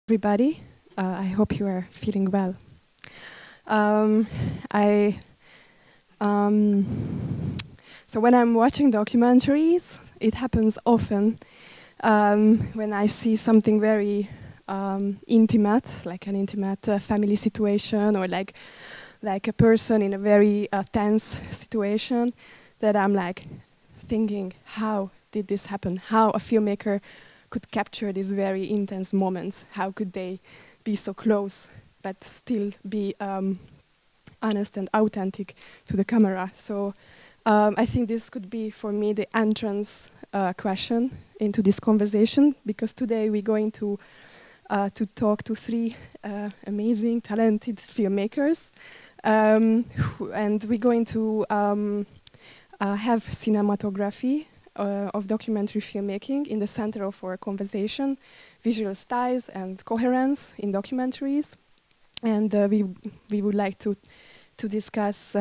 Everybody, I hope you are feeling well. So when I'm watching documentaries, it happens often when I see something very intimate, like an intimate family situation, or like a person in a very tense situation, that I'm like thinking, how did this happen? How a filmmaker could capture these very intense moments? How could they be so close but still be honest and authentic to the camera? So I think this could be for me the entrance question into this conversation, because today we're going to talk to three amazing, talented filmmakers, and we're going to have cinematography of documentary filmmaking in the center of our conversation, visual styles and coherence in documentaries, and we would like to discuss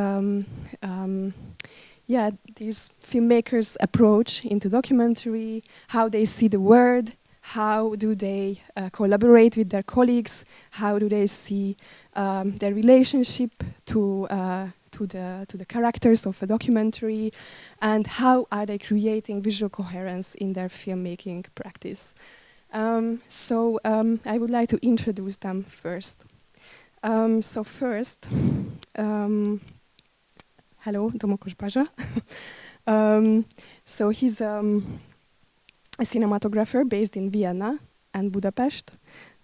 these filmmakers' approach into documentary, how they see the world, how do they collaborate with their colleagues, how do they see their relationship to the characters of a documentary, and how are they creating visual coherence in their filmmaking practice. So I would like to introduce them first. So first, hello, Domokos Baja. So he's a cinematographer based in Vienna and Budapest,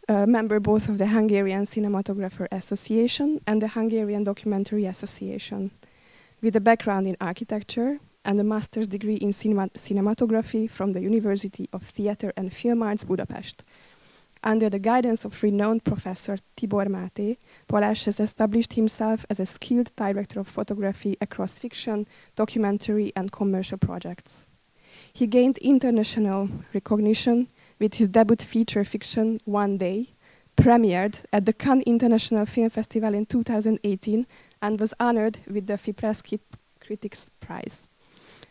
member both of the Hungarian Cinematographer Association and the Hungarian Documentary Association, with a background in architecture and a master's degree in cinematography from the University of Theatre and Film Arts Budapest. Under the guidance of renowned professor Tibor Máté, Balázs has established himself as a skilled director of photography across fiction, documentary and commercial projects. He gained international recognition with his debut feature fiction, One Day, premiered at the Cannes International Film Festival in 2018 and was honored with the Fipresci Critics' Prize.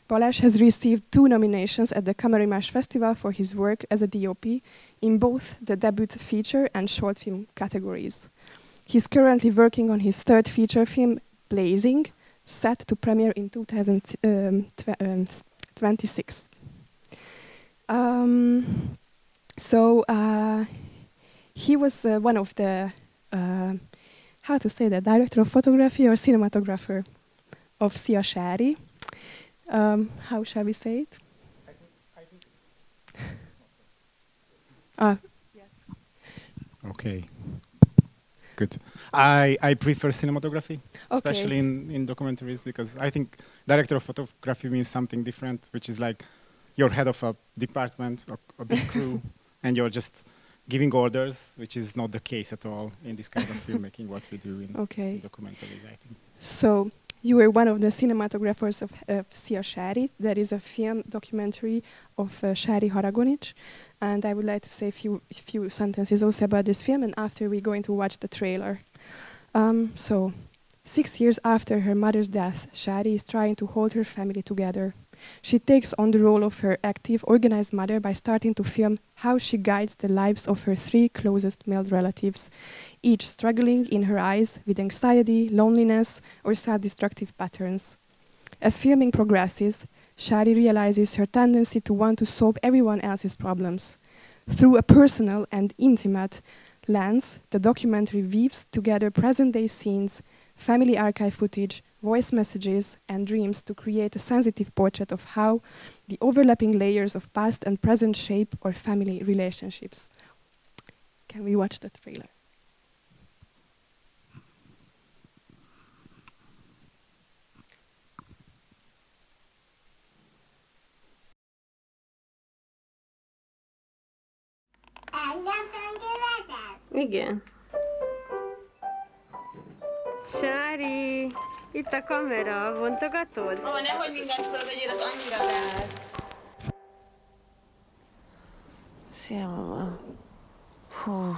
Balázs has received 2 nominations at the Kamarimas Festival for his work as a DOP in both the debut feature and short film categories. He's currently working on his 3rd feature film, Blazing, set to premiere in 2026. He was one of the, director of photography or cinematographer of Sári. How shall we say it? I think yes. Okay. Good. I prefer cinematography, Okay. especially in documentaries, because I think director of photography means something different, which is like you're head of a department, or a big crew, and you're just giving orders, which is not the case at all in this kind of filmmaking, what we do in documentaries, I think. So you were one of the cinematographers of Sári. That is a film documentary of Sári Haragonics, and I would like to say a few sentences also about this film, and after we're going to watch the trailer. So 6 years after her mother's death, Sári is trying to hold her family together. She takes on the role of her active, organized mother by starting to film how she guides the lives of her 3 closest male relatives, each struggling in her eyes with anxiety, loneliness, or self-destructive patterns. As filming progresses, Sári realizes her tendency to want to solve everyone else's problems. Through a personal and intimate lens, the documentary weaves together present-day scenes, family archive footage, voice messages, and dreams to create a sensitive portrait of how the overlapping layers of past and present shape our family relationships. Can we watch the trailer? Igen. Sári, itt a kamera, bontogatod? Mama, nehogy mindent fölvegyél, az annyira gáz. Szia, mama. Hú.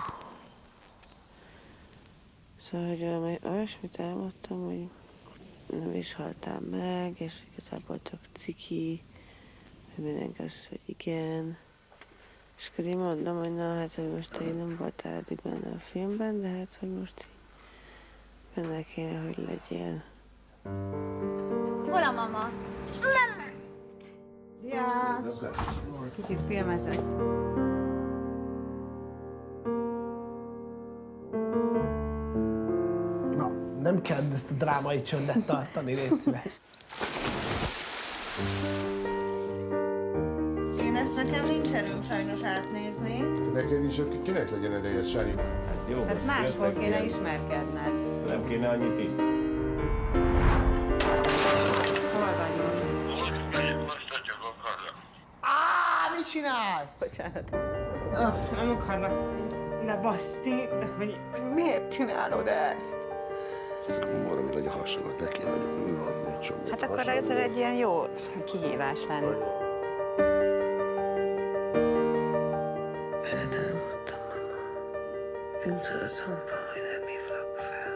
Szóval, hogy olyasmit álmodtam, hogy nem is haltál meg, és igazából csak ciki, hogy mindenki azt, hogy igen. És akkor így mondom, hogy na hát, hogy most te így nem voltál eddig benne a filmben, de hát, hogy most így benne kéne, hogy legyél. Hol a mama? Ja, kicsit filmezek. Na, nem kell ezt a drámai csöndet tartani, légy szíves. Én ezt nekem nincs erőm sajnos átnézni. Neked is, kinek legyen ideje, Sári? Hát jó, Tehát máshol kéne ismerkedned. Nem kéne annyit így. Hol vagy most? Mit csinálsz? Bocsánat. Nem akarnak lebaszti, de hogy miért csinálod ezt? Valami legyen hasonló, te kéne adni egy csomót. Hát akkor ez egy ilyen jó kihívás lenne. Veled álmodtam, mama. Bűntudatomban, hogy nem hívlak fel.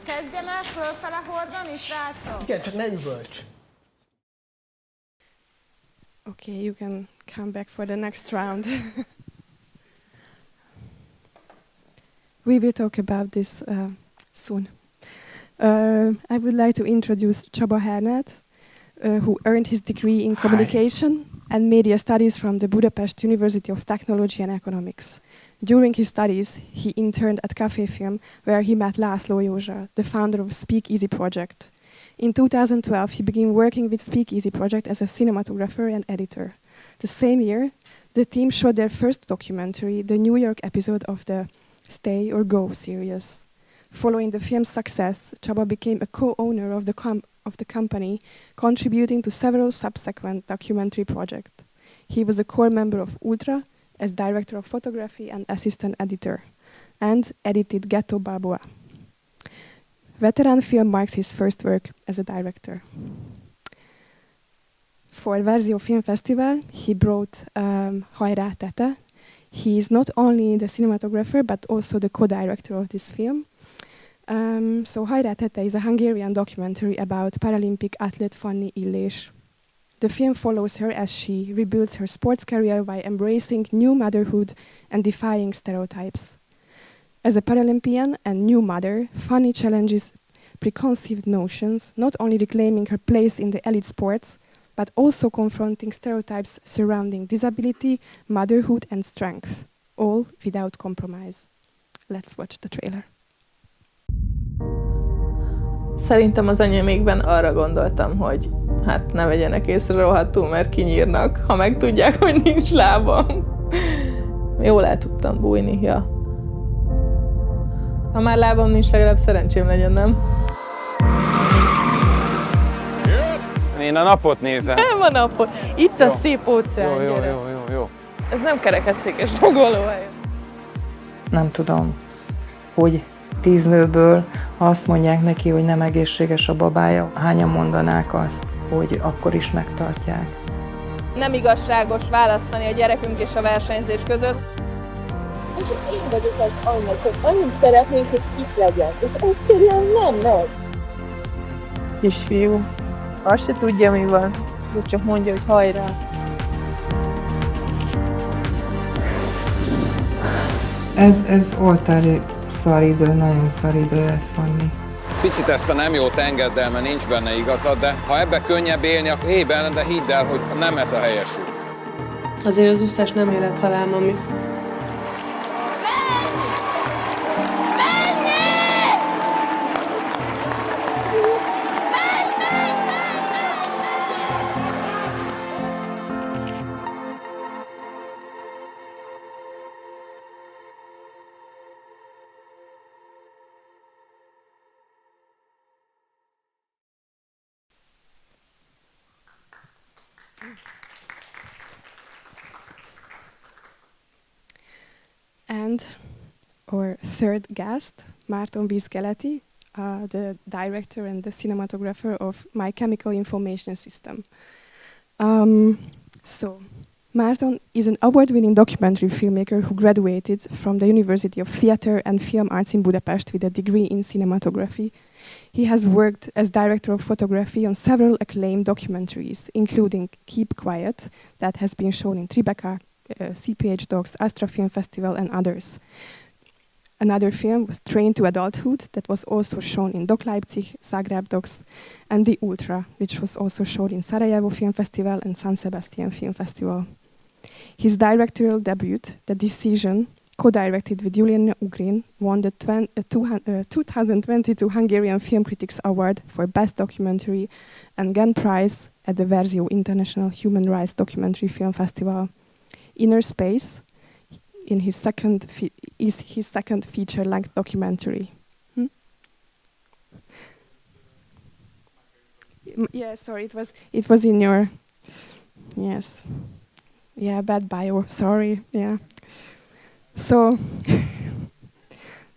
Kezdjem el fölfele hordani, srácok? Igen, csak ne üvölts. Okay, you can come back for the next round. We will talk about this soon. I would like to introduce Csaba Hernáth, who earned his degree in communication and media studies from the Budapest University of Technology and Economics. During his studies, he interned at Café Film, where he met László Józsa, the founder of Speakeasy Project. In 2012, he began working with Speakeasy Project as a cinematographer and editor. The same year, the team shot their first documentary, the New York episode of the Stay or Go series. Following the film's success, Csaba became a co-owner of the company, contributing to several subsequent documentary projects. He was a core member of Ultra as director of photography and assistant editor, and edited Ghetto Balboa. Veteran film marks his first work as a director. For Verzió Film Festival, he brought Hajrá Tete. He is not only the cinematographer, but also the co-director of this film. So Hajrá Tete is a Hungarian documentary about Paralympic athlete Fanni Illés. The film follows her as she rebuilds her sports career by embracing new motherhood and defying stereotypes. As a Paralympian and new mother, Fanni challenges preconceived notions, not only reclaiming her place in the elite sports, but also confronting stereotypes surrounding disability, motherhood and strength, all without compromise. Let's watch the trailer. Szerintem az enyémékben arra gondoltam, hogy hát ne vegyenek észre rohadtul, mert kinyírnak, ha megtudják, hogy nincs lábam. Jól el tudtam bújni, ja. Ha már lábam nincs, legalább szerencsém legyen, nem? Én a napot nézem. Nem a napot. Itt a szép óceán, Jó. Ez nem kerekesszékes tagolóhely. Nem tudom, hogy 10 nőből azt mondják neki, hogy nem egészséges a babája. Hányan mondanák azt, hogy akkor is megtartják? Nem igazságos választani a gyerekünk és a versenyzés között. És én vagyok az annak, hogy annyit szeretnénk, hogy itt legyen, és egyszerűen nem megy. Kisfiú, azt se tudja, mi van, de csak mondja, hogy hajrá. Ez oltári szaridő, nagyon szaridő lesz vanni. Picit ezt a nem jót engedd el, mert nincs benne igazad, de ha ebbe könnyebb élni, akkor élj benne, de hidd el, hogy nem ez a helyes út. Azért az úszás nem élethalál, mami. And our third guest, Márton Vízkelety, the director and the cinematographer of My Chemical Information System. So, Márton is an award-winning documentary filmmaker who graduated from the University of Theatre and Film Arts in Budapest with a degree in cinematography. He has worked as director of photography on several acclaimed documentaries, including Keep Quiet, that has been shown in Tribeca, CPH Docs, Astra Film Festival, and others. Another film was Train to Adulthood, that was also shown in Doc Leipzig, Zagreb Docs, and The Ultra, which was also shown in Sarajevo Film Festival and San Sebastian Film Festival. His directorial debut, The Decision, co-directed with Julian Ugrin, won the 2022 Hungarian Film Critics Award for Best Documentary and Gunn Prize at the Verzio International Human Rights Documentary Film Festival. Inner Space is his second feature-length documentary. Yeah, sorry, it was in your, yes. Yeah, bad bio, sorry, yeah. So,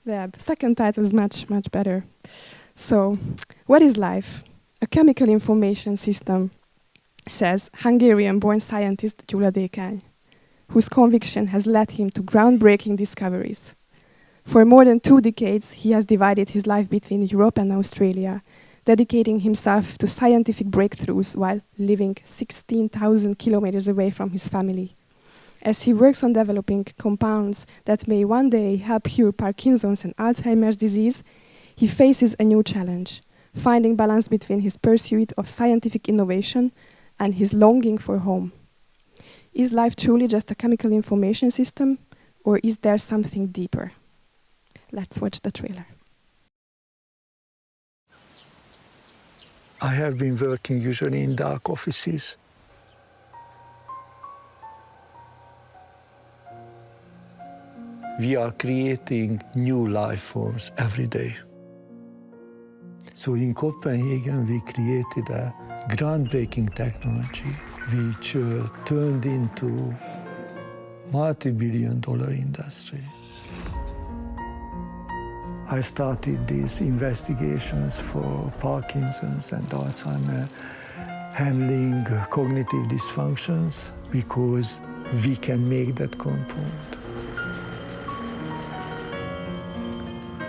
the second title is much better. So, what is life? A chemical information system, says Hungarian-born scientist Gyula Dékány, whose conviction has led him to groundbreaking discoveries. For more than 2 decades, he has divided his life between Europe and Australia, dedicating himself to scientific breakthroughs while living 16,000 kilometers away from his family. As he works on developing compounds that may one day help cure Parkinson's and Alzheimer's disease, he faces a new challenge, finding balance between his pursuit of scientific innovation and his longing for home. Is life truly just a chemical information system, or is there something deeper? Let's watch the trailer. I have been working usually in dark offices. We are creating new life forms every day. So in Copenhagen, we created a groundbreaking technology which turned into multi-billion-dollar industry. I started these investigations for Parkinson's and Alzheimer's, handling cognitive dysfunctions, because we can make that compound.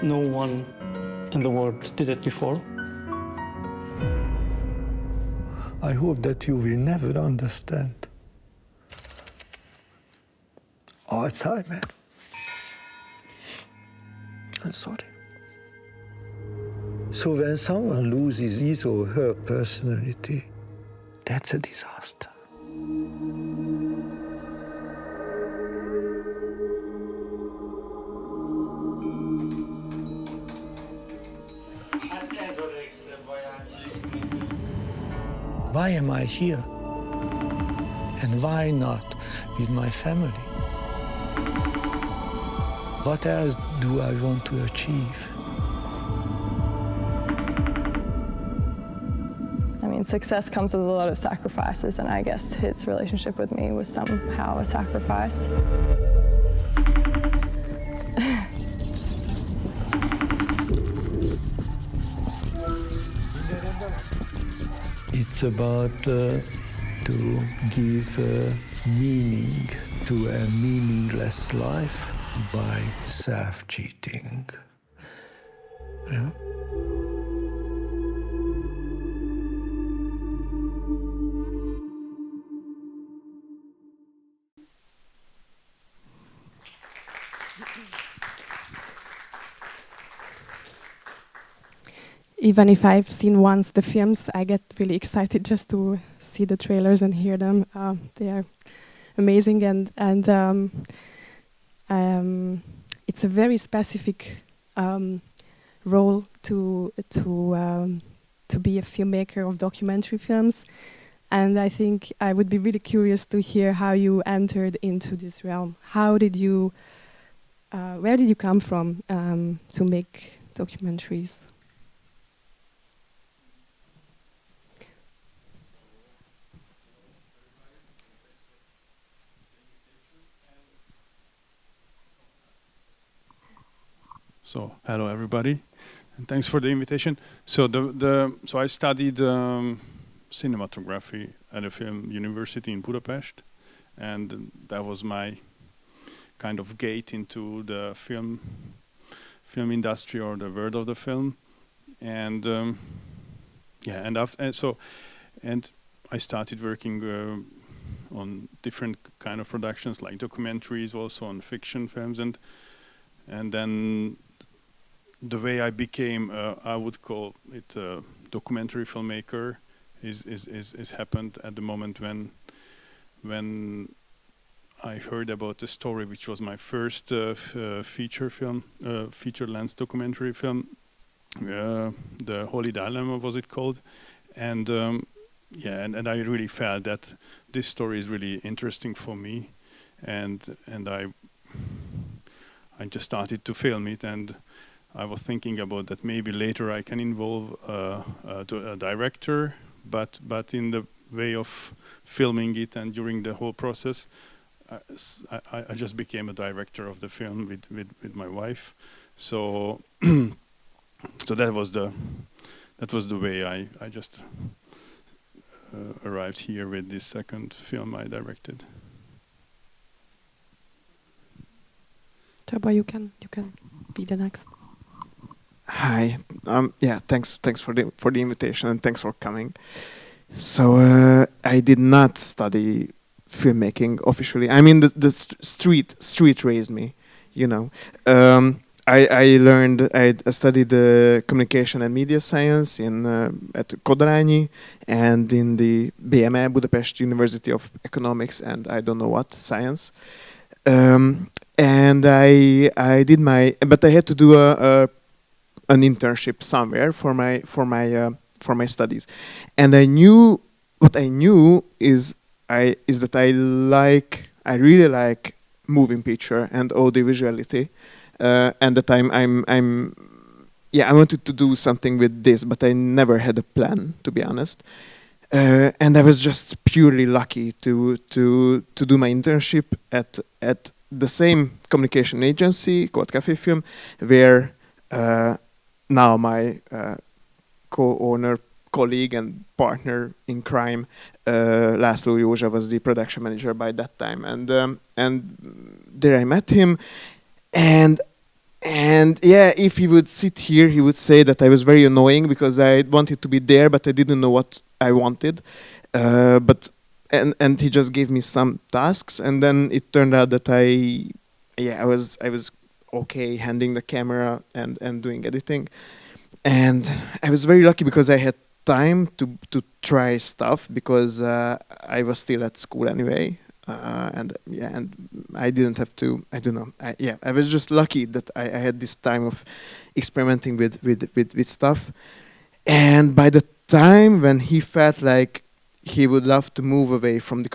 No one in the world did it before. I hope that you will never understand Alzheimer. I'm sorry. So when someone loses his or her personality, that's a disaster. Why am I here? And why not with my family? What else do I want to achieve? I mean, success comes with a lot of sacrifices, and I guess his relationship with me was somehow a sacrifice. It's about to give meaning to a meaningless life by self-cheating. Yeah? Even if I've seen once the films, I get really excited just to see the trailers and hear them. They are amazing, and it's a very specific role to be a filmmaker of documentary films. And I think I would be really curious to hear how you entered into this realm. How did you, where did you come from to make documentaries? So hello everybody, and thanks for the invitation. So so I studied cinematography at a film university in Budapest, and that was my kind of gate into the film industry or the world of the film. And yeah, and I started working on different kind of productions, like documentaries, also on fiction films, and then the way I became, I would call it a documentary filmmaker, is happened at the moment when I heard about the story, which was my first feature film, feature-length documentary film, the Holy Dilemma was it called, and yeah, and I really felt that this story is really interesting for me, and I just started to film it, and I was thinking about that maybe later I can involve a director, but in the way of filming it and during the whole process, I just became a director of the film with my wife. So so that was the way I just arrived here with this second film I directed. Csaba, you can be the next. Hi. Yeah. Thanks for the invitation, and thanks for coming. So I did not study filmmaking officially. I mean, the street raised me. You know. I studied communication and media science at Kodarányi and in the BME, Budapest University of Economics and I don't know what science. And I did but I had to do an internship somewhere for my studies, and I knew is that I really like moving picture and audiovisuality. And that I wanted to do something with this, but I never had a plan, to be honest. And I was just purely lucky to do my internship at the same communication agency called Café Film, where now my co-owner, colleague, and partner in crime, László Józsa, was the production manager by that time, and there I met him. And yeah, if he would sit here, he would say that I was very annoying because I wanted to be there, but I didn't know what I wanted. And he just gave me some tasks, and then it turned out that I was okay handling the camera and doing editing. And I was very lucky because I had time to try stuff because I was still at school anyway. And I didn't have to. I don't know. I was just lucky that I had this time of experimenting with stuff. And by the time when he felt like he would love to move away from the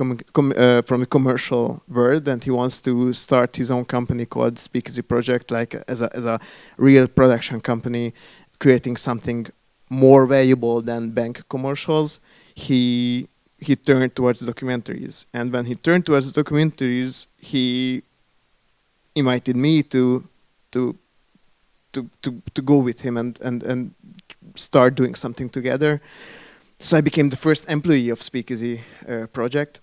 commercial world, and he wants to start his own company called Speakeasy Project, like as a real production company, creating something more valuable than bank commercials, he turned towards documentaries. And when he turned towards documentaries, he invited me to go with him and start doing something together. So I became the first employee of Speakeasy Project,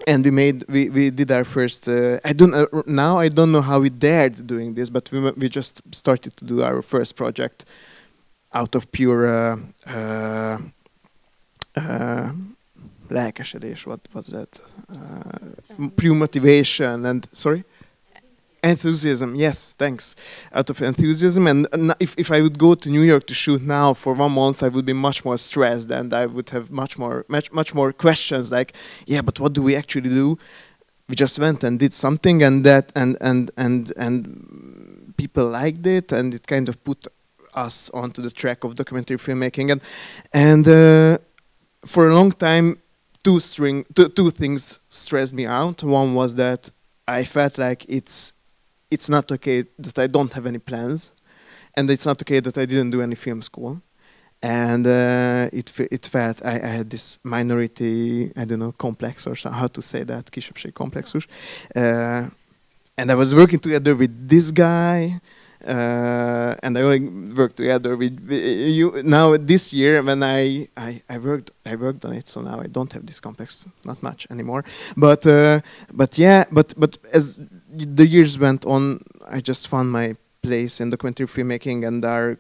and we did our first. I don't know how we dared doing this, but we just started to do our first project out of pure lelkesedés. What was that? Pure motivation and sorry. Enthusiasm, yes, thanks. Out of enthusiasm, and if I would go to New York to shoot now for 1 month, I would be much more stressed, and I would have much more questions. Like, yeah, but what do we actually do? We just went and did something, and people liked it, and it kind of put us onto the track of documentary filmmaking, and for a long time, two things stressed me out. One was that I felt like it's not okay that I don't have any plans, and it's not okay that I didn't do any film school, and it felt I had this minority, I don't know, complex or how to say that, kisebbség komplexus, and I was working together with this guy, and I only worked together with you. Now this year, when I worked on it, so now I don't have this complex, not much anymore. But as the years went on, I just found my place in documentary filmmaking, and our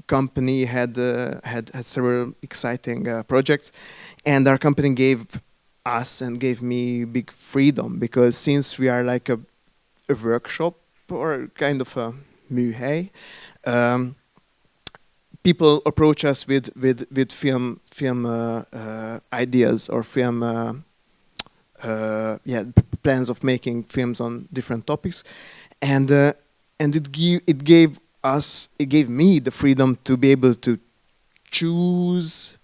company had several exciting projects, and our company gave us and gave me big freedom, because since we are like a workshop or kind of a műhely, people approach us with film ideas or film plans of making films on different topics, and it gave me the freedom to be able to choose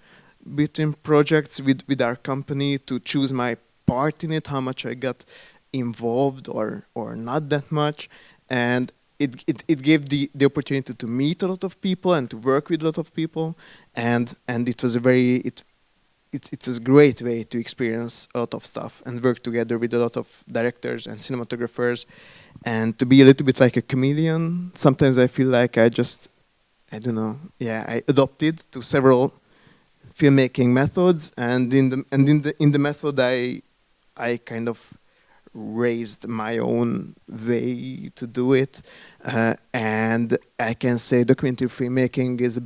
between projects with our company, to choose my part in it, how much I got involved or not that much, and it gave the opportunity to meet a lot of people and to work with a lot of people, and it was a great way to experience a lot of stuff and work together with a lot of directors and cinematographers, and to be a little bit like a chameleon. Sometimes I feel like I adopted to several filmmaking methods, and in the method I kind of raised my own way to do it, and I can say documentary filmmaking is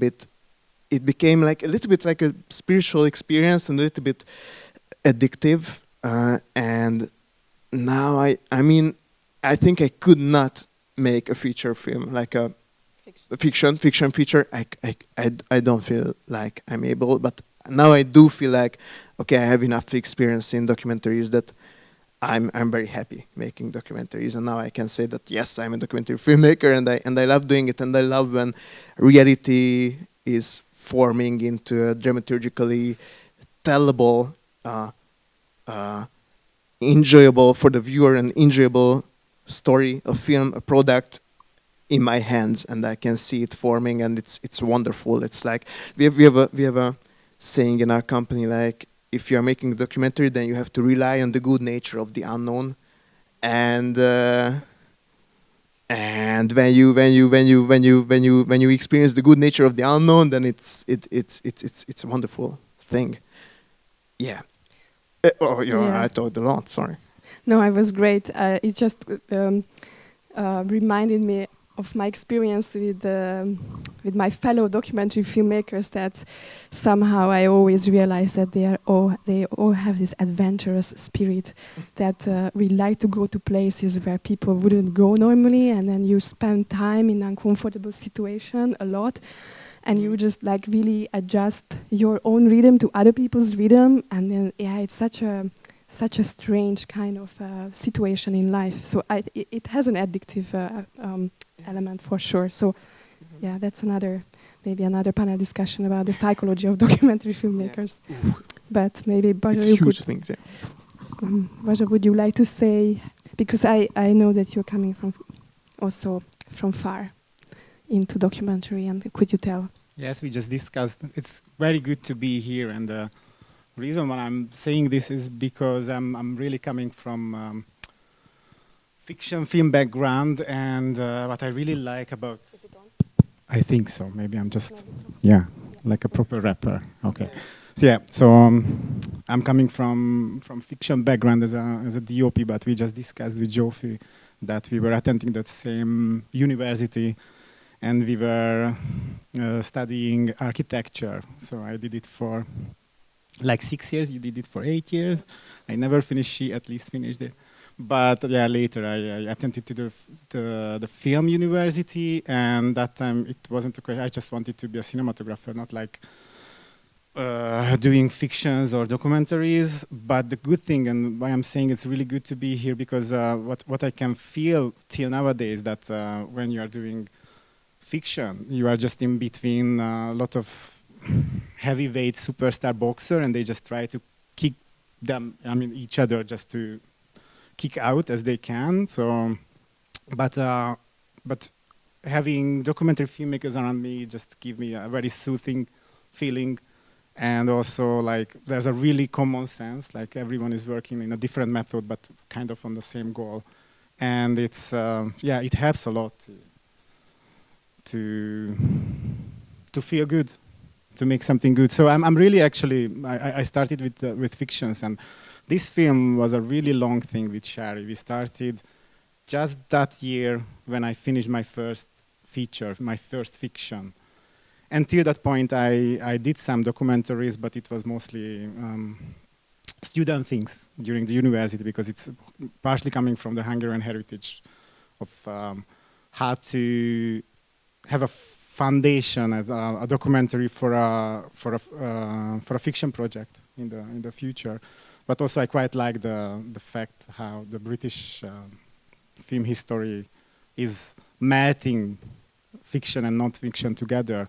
it became like a little bit like a spiritual experience and a little bit addictive, and now I think I could not make a feature film, like a fiction feature. I don't feel like I'm able, but now I do feel like, okay, I have enough experience in documentaries that I'm very happy making documentaries, and now I can say that yes, I'm a documentary filmmaker, and I love doing it, and I love when reality is forming into a dramaturgically tellable, enjoyable for the viewer, and enjoyable story, a film, a product in my hands, and I can see it forming, and it's wonderful. It's like we have a saying in our company, like, if you are making a documentary, then you have to rely on the good nature of the unknown, and when you experience the good nature of the unknown, then it's a wonderful thing. Yeah. I talked a lot. Sorry. No, it was great. It just reminded me of my experience with my fellow documentary filmmakers, that somehow I always realize that they all have this adventurous spirit, that we like to go to places where people wouldn't go normally, and then you spend time in uncomfortable situation a lot, and you just like really adjust your own rhythm to other people's rhythm, and then it's such a strange kind of situation in life. So it has an addictive element for sure. So that's maybe another panel discussion about the psychology of documentary filmmakers. Yeah. But maybe Balázs, it's huge things. Yeah. Balázs, would you like to say, because I know that you're coming from far into documentary, and could you tell? Yes, we just discussed. It's very good to be here, and the reason why I'm saying this is because I'm really coming from fiction film background, and what I really like about... Is it on? I think so. Maybe I'm just like a proper rapper. Okay. So I'm coming from fiction background as a DOP, but we just discussed with Zsófia that we were attending that same university, and we were studying architecture. So I did it for like 6 years. You did it for 8 years. I never finished. She at least finished it. But later I attended to the film university, and that time it wasn't okay. I just wanted to be a cinematographer, not like doing fictions or documentaries. But the good thing, and why I'm saying it's really good to be here, because what I can feel till nowadays, that when you are doing fiction, you are just in between a lot of heavyweight superstar boxer, and they just try to kick each other just to kick out as they can. So, but having documentary filmmakers around me just give me a very soothing feeling, and also like there's a really common sense. Like everyone is working in a different method, but kind of on the same goal, and it's it helps a lot to feel good, to make something good. So I'm really actually I started with fictions, and this film was a really long thing with Sári. We started just that year when I finished my first feature, my first fiction. Until that point, I did some documentaries, but it was mostly student things during the university, because it's partially coming from the Hungarian heritage of how to have a foundation as a documentary for a fiction project in the future. But also, I quite like the fact how the British film history is melting fiction and non-fiction together.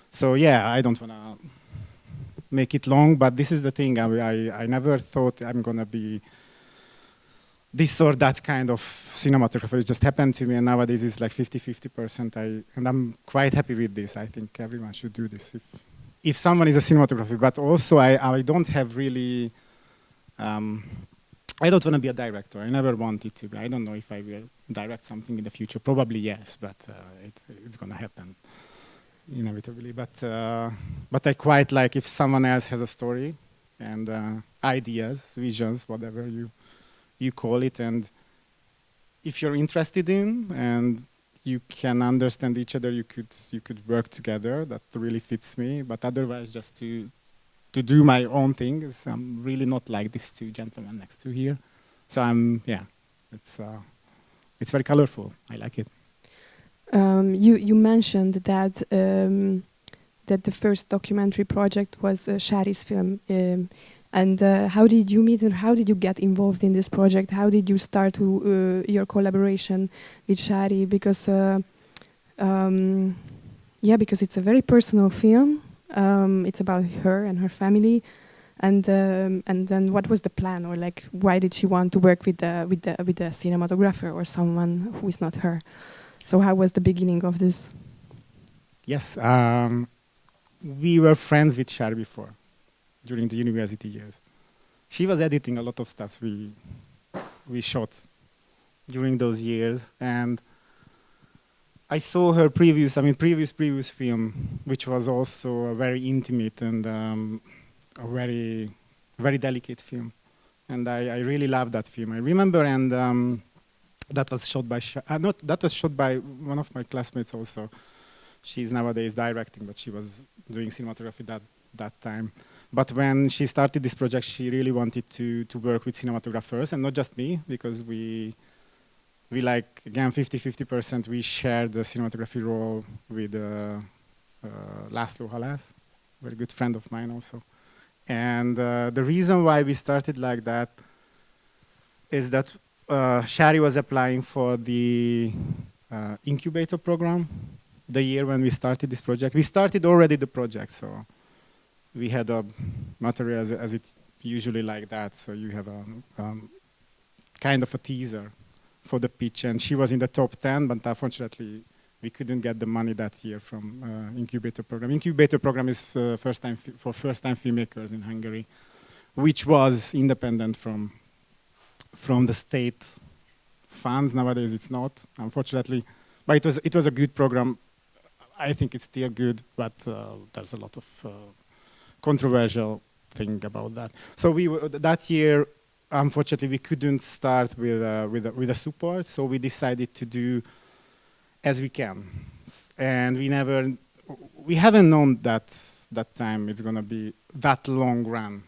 So yeah, I don't want to make it long, but this is the thing. I never thought I'm going to be this or that kind of cinematographer. It just happened to me, and nowadays it's like 50-50%. And I'm quite happy with this. I think everyone should do this if someone is a cinematographer. But also, I don't have really... I don't want to be a director. I never wanted to be. I don't know if I will direct something in the future. Probably yes, but it's going to happen inevitably. But I quite like if someone else has a story and ideas, visions, whatever you call it, and if you're interested in and you can understand each other, you could work together. That really fits me. But otherwise, just to do my own thing, I'm really not like these two gentlemen next to here. So it's very colorful. I like it. You mentioned that that the first documentary project was Sári's film, and how did you meet and how did you get involved in this project? How did you start your collaboration with Sári? Because because it's a very personal film. It's about her and her family, and then what was the plan, or like why did she want to work with the cinematographer or someone who is not her? So how was the beginning of this? Yes, we were friends with Sári before, during the university years. She was editing a lot of stuff we shot during those years, and I saw her previous film, which was also a very intimate and a very, very delicate film. And I really loved that film. I remember, and that was shot by that was shot by one of my classmates also. She's nowadays directing, but she was doing cinematography that time. But when she started this project, she really wanted to work with cinematographers, and not just me, because we like, again, 50-50%, we shared the cinematography role with László Halász, very good friend of mine also. And the reason why we started like that is that Sári was applying for the incubator program the year when we started this project. We started already the project, so we had a material as it usually like that. So you have a kind of a teaser for the pitch, and she was in the top 10, but unfortunately we couldn't get the money that year from incubator program. Incubator program is for first-time filmmakers in Hungary, which was independent from the state funds. Nowadays it's not, unfortunately, but it was a good program. I think it's still good, but there's a lot of controversial thing about that. So that year, unfortunately, we couldn't start with a support, so we decided to do as we can, and we haven't known that time it's gonna be that long run,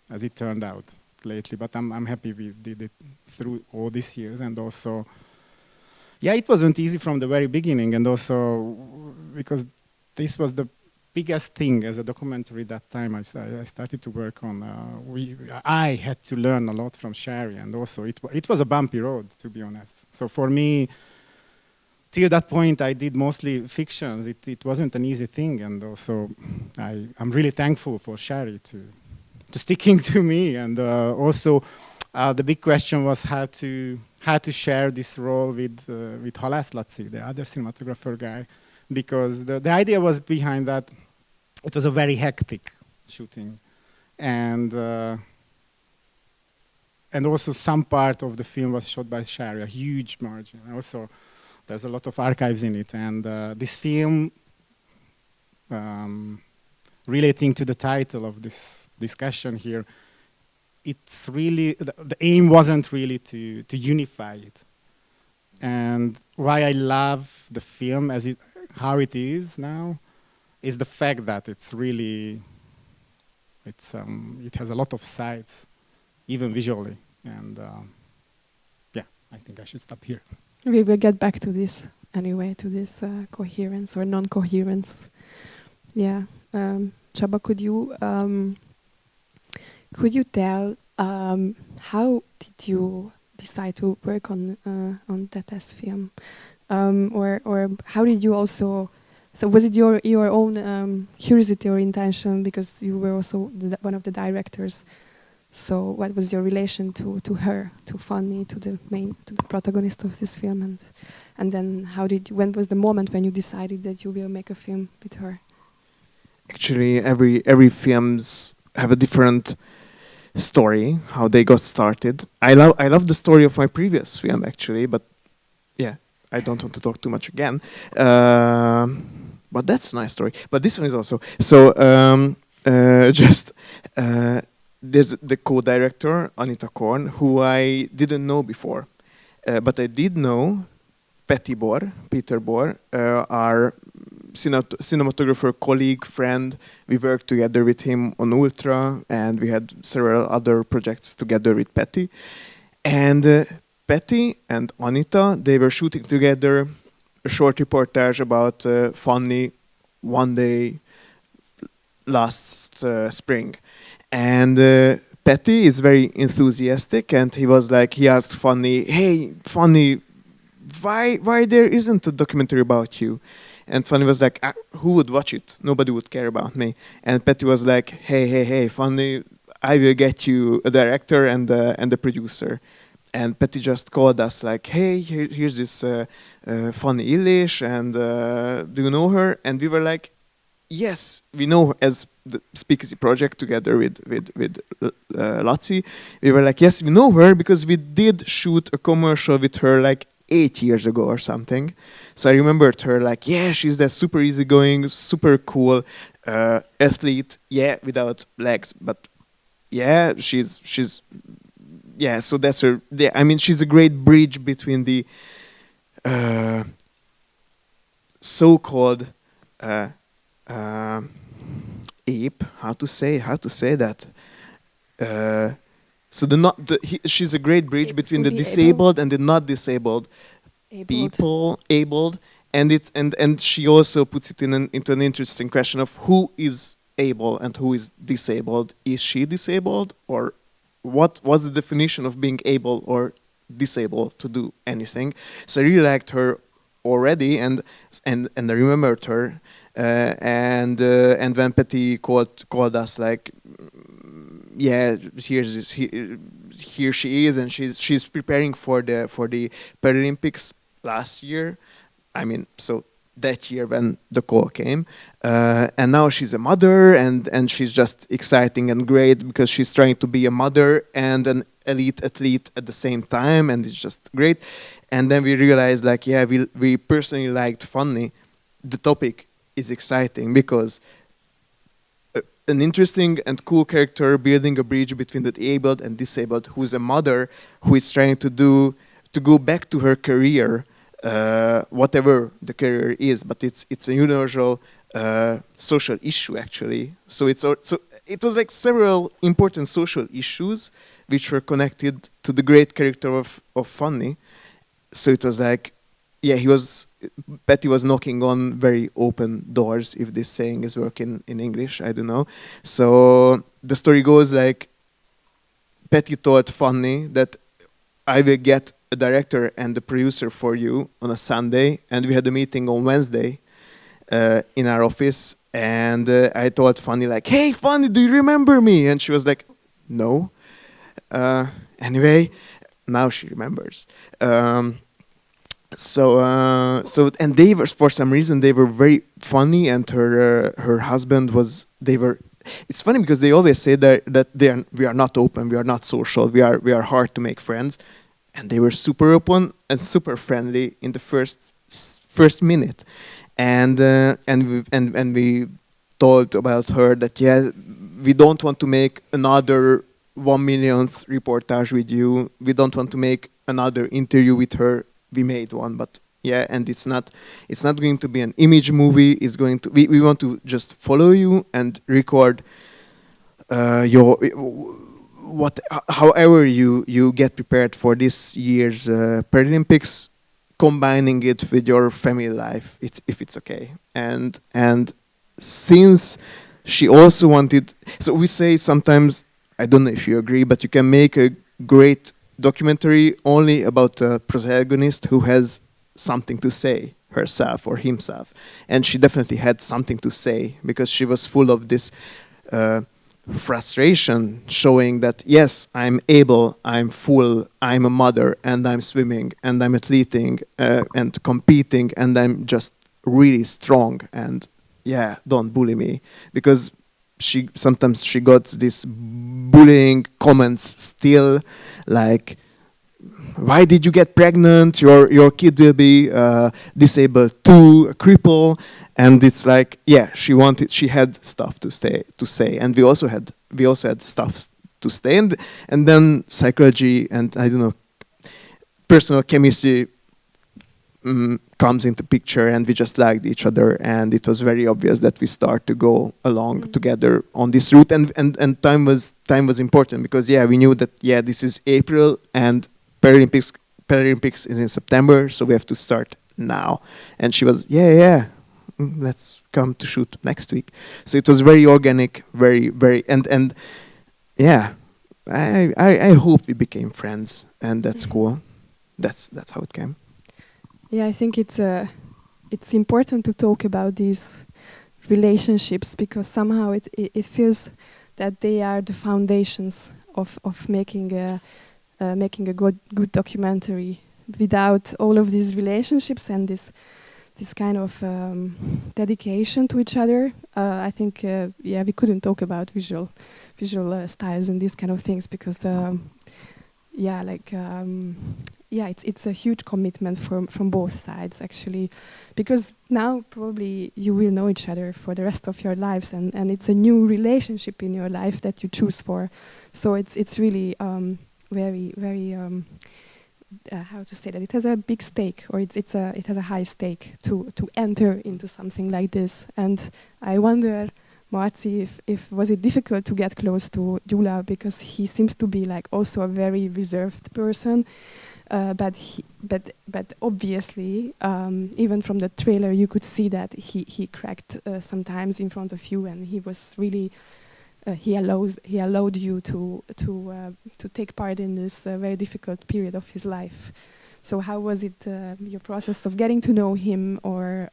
as it turned out lately. But I'm happy we did it through all these years, and also, yeah, it wasn't easy from the very beginning, and also because this was the biggest thing as a documentary that time. I started to work on. I had to learn a lot from Sári, and also it was a bumpy road, to be honest. So for me, till that point, I did mostly fictions. It wasn't an easy thing, and also I'm really thankful for Sári to sticking to me, and also the big question was how to share this role with Halász Laci, the other cinematographer guy, because the idea was behind that. It was a very hectic shooting, and also some part of the film was shot by Sári, a huge margin. Also, There's a lot of archives in it, and this film, relating to the title of this discussion here, it's really the aim wasn't really to unify it. And why I love the film as how it is now is the fact that it's really it has a lot of sides, even visually, and yeah, I think I should stop here. We will get back to this anyway, to this coherence or non-coherence. Yeah, Csaba, could you tell how did you decide to work on Tete's film, or how did you also? So was it your own curiosity or intention, because you were also one of the directors? So what was your relation to her, to Fanny, to the protagonist of this film, and then when was the moment when you decided that you will make a film with her? Actually, every films have a different story, how they got started. I love the story of my previous film, actually, but yeah, I don't want to talk too much again. But that's a nice story. But this one is also so. There's the co-director Anita Korn, who I didn't know before, but I did know Peter Bor, our cinematographer, colleague, friend. We worked together with him on Ultra, and we had several other projects together with Petty. And Petty and Anita, they were shooting together a short reportage about Fanny one day last spring. And Petty is very enthusiastic, and he asked Fanny, "Hey, Fanny, why there isn't a documentary about you?" And Fanny was like, "Who would watch it? Nobody would care about me." And Petty was like, hey, Fanny, I will get you a director and a producer. And Petty just called us like, "Hey, here's this Fanny Illich, and do you know her?" And we were like, "Yes, we know her," as the Speakeasy project together with Laci. We were like, "Yes, we know her because we did shoot a commercial with her like 8 years ago or something." So I remembered her like, "Yeah, she's that super easygoing, super cool athlete. Yeah, without legs, but yeah, she's yeah." So that's her. Yeah, I mean, she's a great bridge between the so-called ape. How to say that? So she's a great bridge between the disabled and the not disabled people, abled, and she also puts it into an interesting question of who is able and who is disabled. Is she disabled, or what was the definition of being able or disabled to do anything? So I really liked her already, and I remembered her, and when Petty called us like, "Yeah, here she is," and she's preparing for the Paralympics last year. I mean, so that year when the call came, and now she's a mother, and she's just exciting and great because she's trying to be a mother and an elite athlete at the same time, and it's just great. And then we realized like, yeah, we personally liked Fanny. The topic is exciting because an interesting and cool character building a bridge between the abled and disabled, who's a mother who is trying to go back to her career, whatever the career is, but it's a universal social issue actually. So it was like several important social issues which were connected to the great character of Fanny. So it was like, yeah, Petty was knocking on very open doors, if this saying is working in English, I don't know. So the story goes like, Petty told Fanny that I will get a director and a producer for you on a Sunday, and we had a meeting on Wednesday in our office, and I told Fanny like, "Hey Fanny, do you remember me?" And she was like, "No." Anyway, now she remembers. So and they were, for some reason, they were very funny, and her husband was. It's funny because they always say that we are not open, we are not social, we are hard to make friends, and they were super open and super friendly in the first first minute, and we told about her that we don't want to make another 1 millionth reportage with you. We don't want to make another interview with her. We made one, but and it's not going to be an image movie. It's going to we want to just follow you and record your however you get prepared for this year's Paralympics, combining it with your family life, if it's okay. And since she also wanted, so we say sometimes, I don't know if you agree, but you can make a great documentary only about a protagonist who has something to say, herself or himself. And she definitely had something to say, because she was full of this frustration, showing that yes, I'm able, I'm full, I'm a mother, and I'm swimming, and I'm athleting, and competing, and I'm just really strong, and don't bully me. Because sometimes she got this bullying comments still, like, why did you get pregnant? Your kid will be disabled too, a cripple. And it's like, she had stuff to say, and we also had stuff to say, and then psychology and I don't know, personal chemistry comes into picture, and we just liked each other, and it was very obvious that we start to go along together on this route, and time was important, because we knew that this is April and Paralympics is in September, so we have to start now. And she was let's come to shoot next week. So it was very organic, very and I hope we became friends, and that's cool. That's how it came. Yeah, I think it's important to talk about these relationships, because somehow it feels that they are the foundations of making a good documentary. Without all of these relationships and this kind of dedication to each other, I think we couldn't talk about visual styles and these kind of things, because it's a huge commitment from both sides, actually, because now probably you will know each other for the rest of your lives, and it's a new relationship in your life that you choose for. So it's really very how to say that, it has a big stake, or it has a high stake to enter into something like this. And I wonder, Marci, if was it difficult to get close to Gyula, because he seems to be like also a very reserved person, but obviously even from the trailer you could see that he cracked sometimes in front of you, and he was really he allowed you to take part in this very difficult period of his life. So how was it your process of getting to know him, or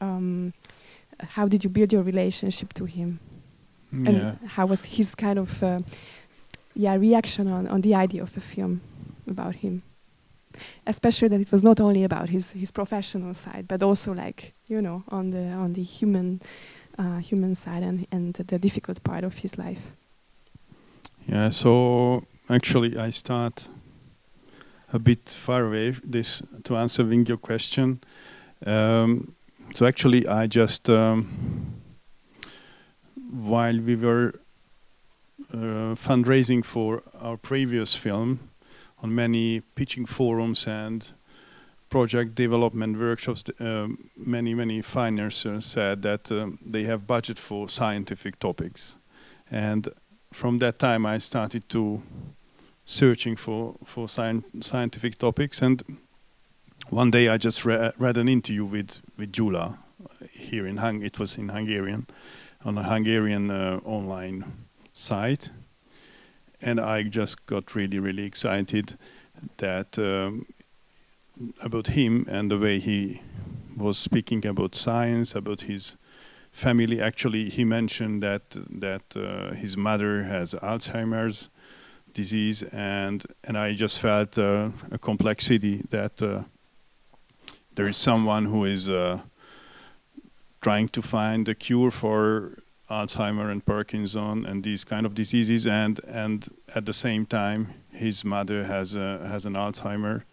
how did you build your relationship to him? And how was his kind of reaction on the idea of the film about him? Especially that it was not only about his professional side, but also, like, on the human side and the difficult part of his life. Yeah, so actually I start a bit far away to answering your question. So actually I just while we were fundraising for our previous film on many pitching forums and project development workshops, many financiers said that they have budget for scientific topics. And from that time I started to searching for scientific topics, and one day I just read an interview with Gyula here in it was in Hungarian, on a Hungarian online site, and I just got really excited that about him and the way he was speaking about science, about his family. Actually, he mentioned that his mother has Alzheimer's disease, and I just felt a complexity that there is someone who is trying to find a cure for Alzheimer and Parkinson and these kind of diseases, and at the same time his mother has an Alzheimer,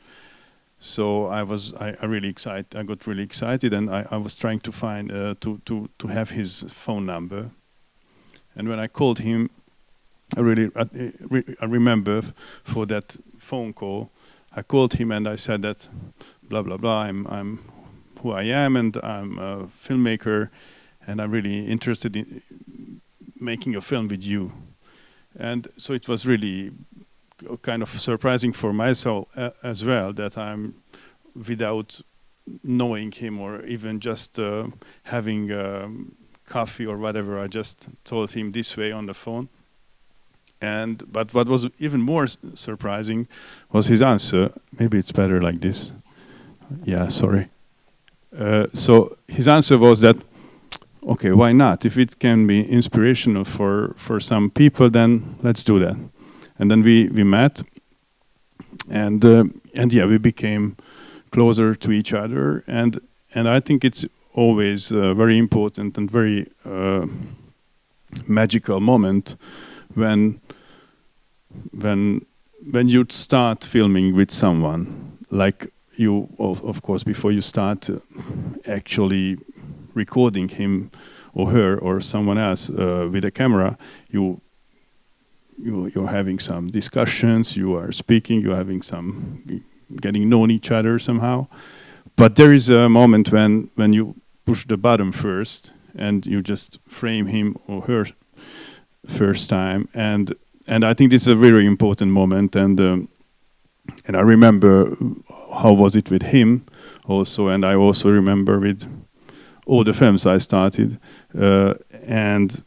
So I really excited. I got really excited, and I was trying to find to have his phone number. And when I called him, I remember for that phone call, I called him and I said that blah blah blah. I'm who I am, and I'm a filmmaker, and I'm really interested in making a film with you. And so it was really kind of surprising for myself as well that I'm, without knowing him or even just having coffee or whatever, I just told him this way on the phone. But what was even more surprising was his answer. Maybe it's better like this. Yeah, sorry. So his answer was that, okay, why not? If it can be inspirational for some people, then let's do that. And then we met, and yeah, we became closer to each other. And I think it's always a very important and very magical moment when you start filming with someone, like you, of course, before you start actually recording him or her or someone else with a camera, you're having some discussions, you are speaking, you're having some getting known each other somehow. But there is a moment when you push the button first and you just frame him or her first time, and I think this is a very important moment, and I remember how was it with him also, and I also remember with all the films I started, and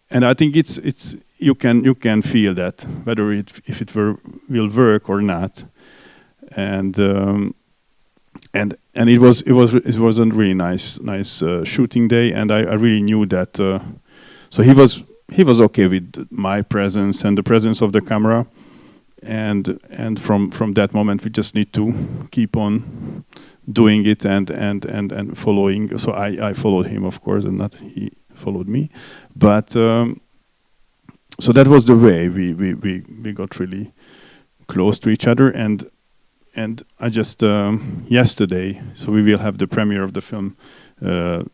I think it's you can feel that whether if it will work or not, and it was a really nice shooting day, and I really knew that. So he was okay with my presence and the presence of the camera, and from that moment we just need to keep on doing it and following. So I followed him, of course, and not he followed me, but so that was the way we got really close to each other, and I just yesterday, so we will have the premiere of the film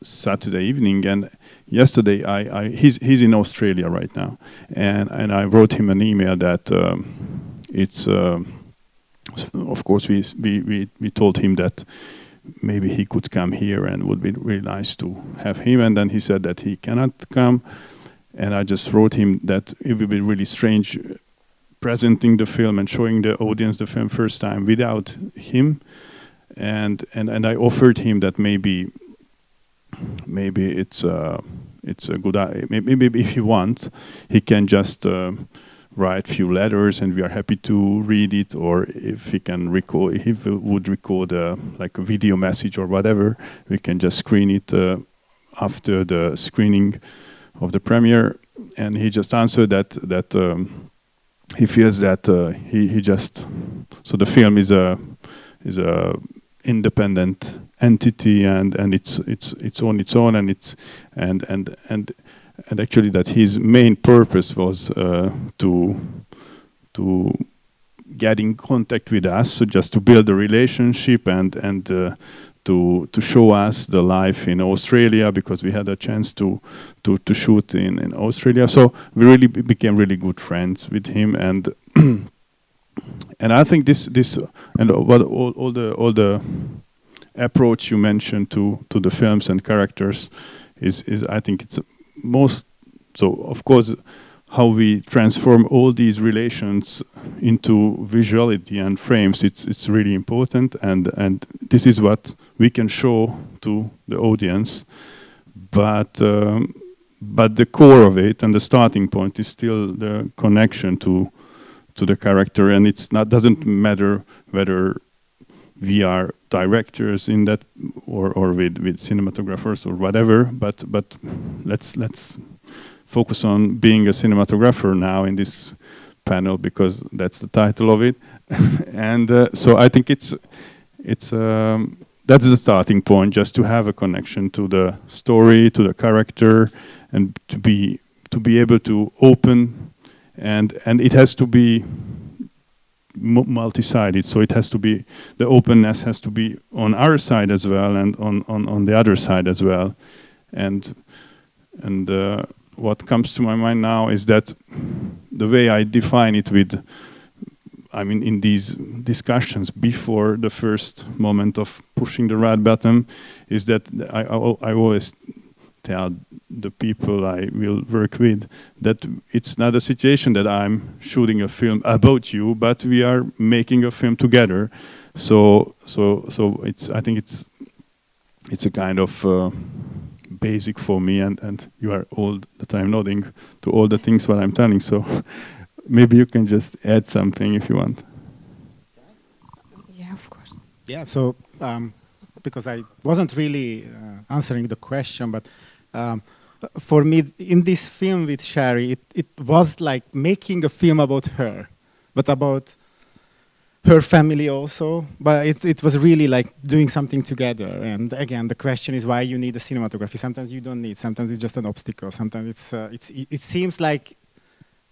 Saturday evening, and yesterday he's in Australia right now, and I wrote him an email that it's of course we told him that maybe he could come here and would be really nice to have him, and then he said that he cannot come, and I just wrote him that it would be really strange presenting the film and showing the audience the film first time without him, and I offered him that maybe it's a good idea. Maybe if he wants, he can just write few letters, and we are happy to read it. Or if he can record, he would record like a video message or whatever, we can just screen it after the screening of the premiere. And he just answered that he feels that he just, so the film is a independent entity, and it's on its own, and it's and actually that his main purpose was to get in contact with us, so just to build a relationship and to show us the life in Australia, because we had a chance to shoot in Australia. So we really became really good friends with him, and I think this and all the approach you mentioned to the films and characters is I think it's most, so of course how we transform all these relations into visuality and frames, it's really important, and this is what we can show to the audience, but the core of it and the starting point is still the connection to the character, and doesn't matter whether we are directors in that or with cinematographers or whatever, but let's focus on being a cinematographer now in this panel, because that's the title of it. And so I think it's that's the starting point, just to have a connection to the story, to the character, and to be able to open, and it has to be multi-sided. So it has to be, the openness has to be on our side as well, and on the other side as well. And what comes to my mind now is that the way I define it in these discussions before the first moment of pushing the red button, is that I always tell the people I will work with that it's not a situation that I'm shooting a film about you, but we are making a film together. So I think it's a kind of basic for me, and you are all the time nodding to all the things what I'm telling. So maybe you can just add something if you want. Yeah, of course. Yeah, so because I wasn't really answering the question, but for me, in this film with Sári, it was like making a film about her, but about her family also. But it was really like doing something together. And again, the question is why you need a cinematography. Sometimes you don't need. Sometimes it's just an obstacle. Sometimes it seems like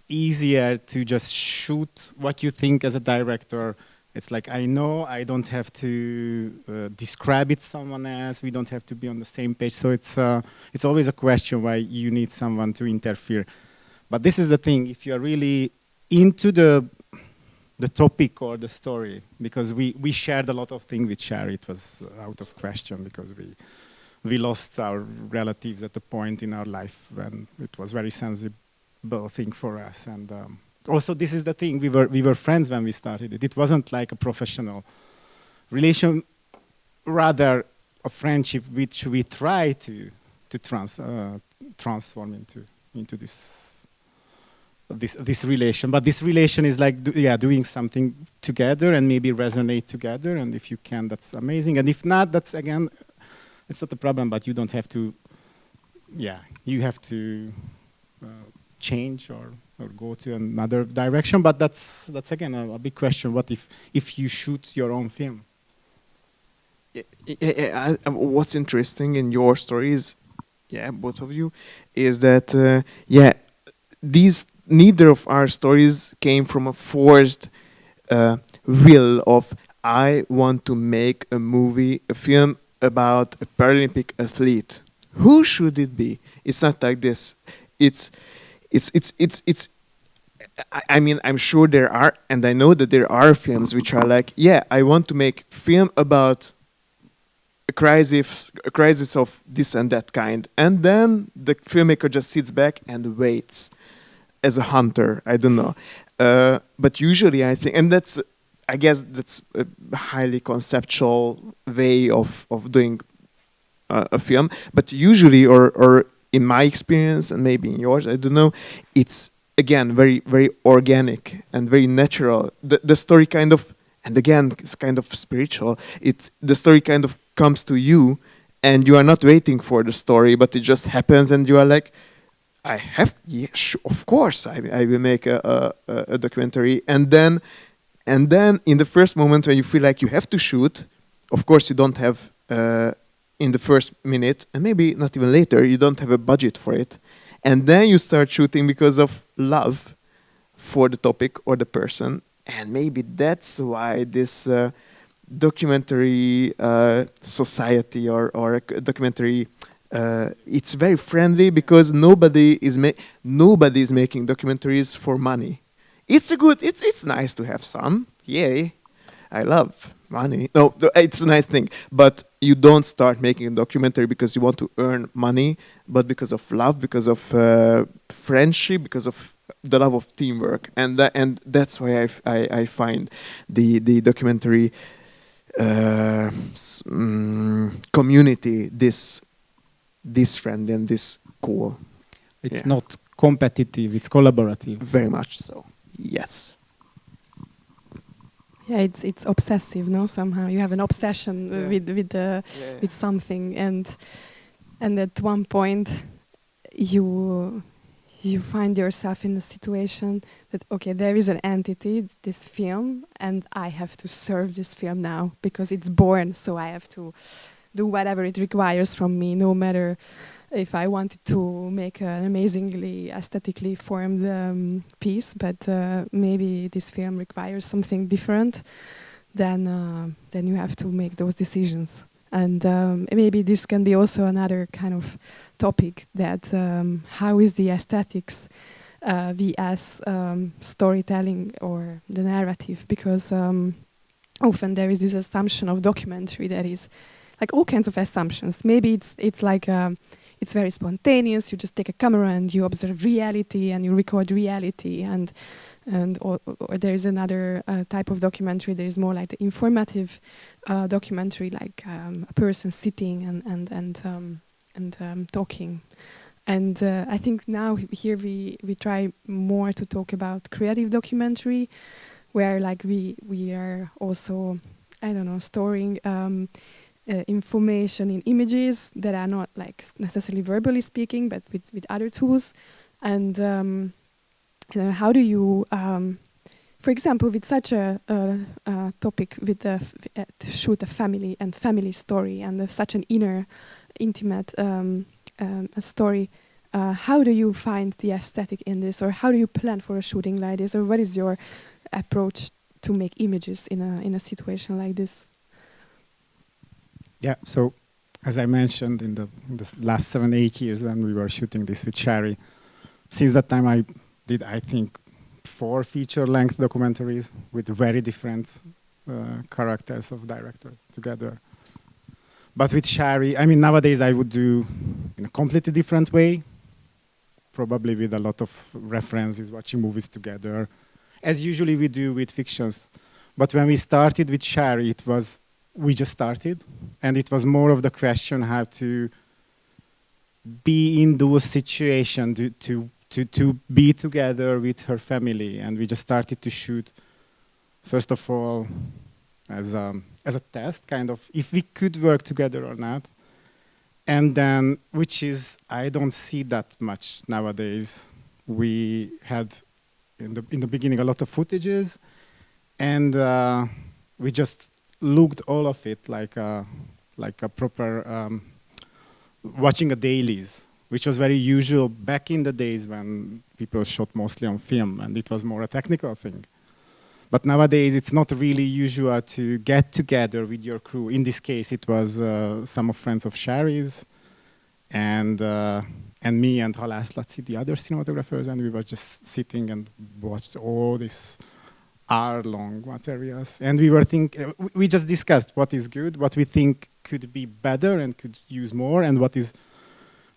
easier to just shoot what you think as a director. It's like, I know I don't have to describe it to someone else. We don't have to be on the same page. So it's always a question why you need someone to interfere. But this is the thing, if you're really into the topic or the story, because we shared a lot of things with Sári, it was out of question, because we lost our relatives at a point in our life when it was very sensible thing for us. And also, this is the thing, we were friends when we started it. It wasn't like a professional relation, rather a friendship which we try to transform into this relation. But this relation is like doing something together and maybe resonate together. And if you can, that's amazing. And if not, that's again, it's not a problem. But you don't have to. Yeah, you have to change or go to another direction. But that's again a big question. What if you shoot your own film? What's interesting in your stories, both of you, is that neither of our stories came from a forced will of I want to make a film about a Paralympic athlete. Who should it be? It's not like this. I mean, I'm sure there are, and I know that there are films which are like, I want to make film about a crisis of this and that kind, and then the filmmaker just sits back and waits as a hunter. I don't know, but usually I think, and I guess that's a highly conceptual way of doing a film. But usually, or in my experience, and maybe in yours, I don't know, it's again very, very organic and very natural. The story kind of, and again, it's kind of spiritual. The story kind of comes to you, and you are not waiting for the story, but it just happens, and you are like, of course, I will make a documentary. And then in the first moment when you feel like you have to shoot, of course you don't have, in the first minute, and maybe not even later, you don't have a budget for it. And then you start shooting because of love for the topic or the person. And maybe that's why this documentary society or documentary, it's very friendly, because nobody is making documentaries for money. It's nice to have some. Yay, I love money. No, it's a nice thing. But you don't start making a documentary because you want to earn money, but because of love, because of friendship, because of the love of teamwork. And that's why I find the documentary community this friendly and this cool. It's not competitive, it's collaborative. Very much so. Yes. Yeah, it's obsessive, no? Somehow you have an obsession with something, and at one point you find yourself in a situation that, okay, there is an entity, this film, and I have to serve this film now because it's born. So I have to do whatever it requires from me, no matter if I wanted to make an amazingly aesthetically formed piece, but maybe this film requires something different, then you have to make those decisions. And maybe this can be also another kind of topic, that how is the aesthetics vs storytelling or the narrative, because often there is this assumption of documentary that is like all kinds of assumptions. Maybe it's like it's very spontaneous. You just take a camera and you observe reality and you record reality, or there is another type of documentary that is more like the informative documentary, like a person sitting and talking. And I think now here we try more to talk about creative documentary, where like we are also, I don't know, storing information in images that are not like necessarily verbally speaking, but with other tools. And how do you, for example, with such a topic, to shoot a family and family story and such an intimate story, how do you find the aesthetic in this, or how do you plan for a shooting like this, or what is your approach to make images in a situation like this? Yeah, so as I mentioned, in the last 7-8 years when we were shooting this with Sári, since that time I did, I think, 4 feature-length documentaries with very different characters of director together. But with Sári, I mean, nowadays I would do in a completely different way, probably with a lot of references, watching movies together, as usually we do with fictions. But when we started with Sári, we just started, and it was more of the question how to be in those situations, to be together with her family. And we just started to shoot, first of all, as a test, kind of, if we could work together or not. And then, which is, I don't see that much nowadays. We had, in the beginning, a lot of footages, and we just looked all of it like a proper watching a dailies, which was very usual back in the days when people shot mostly on film, and it was more a technical thing. But nowadays, it's not really usual to get together with your crew. In this case, it was some friends of Sári's, and me and Balázs, the other cinematographers, and we were just sitting and watched all this hour-long materials. And we just discussed what is good, what we think could be better and could use more, and what is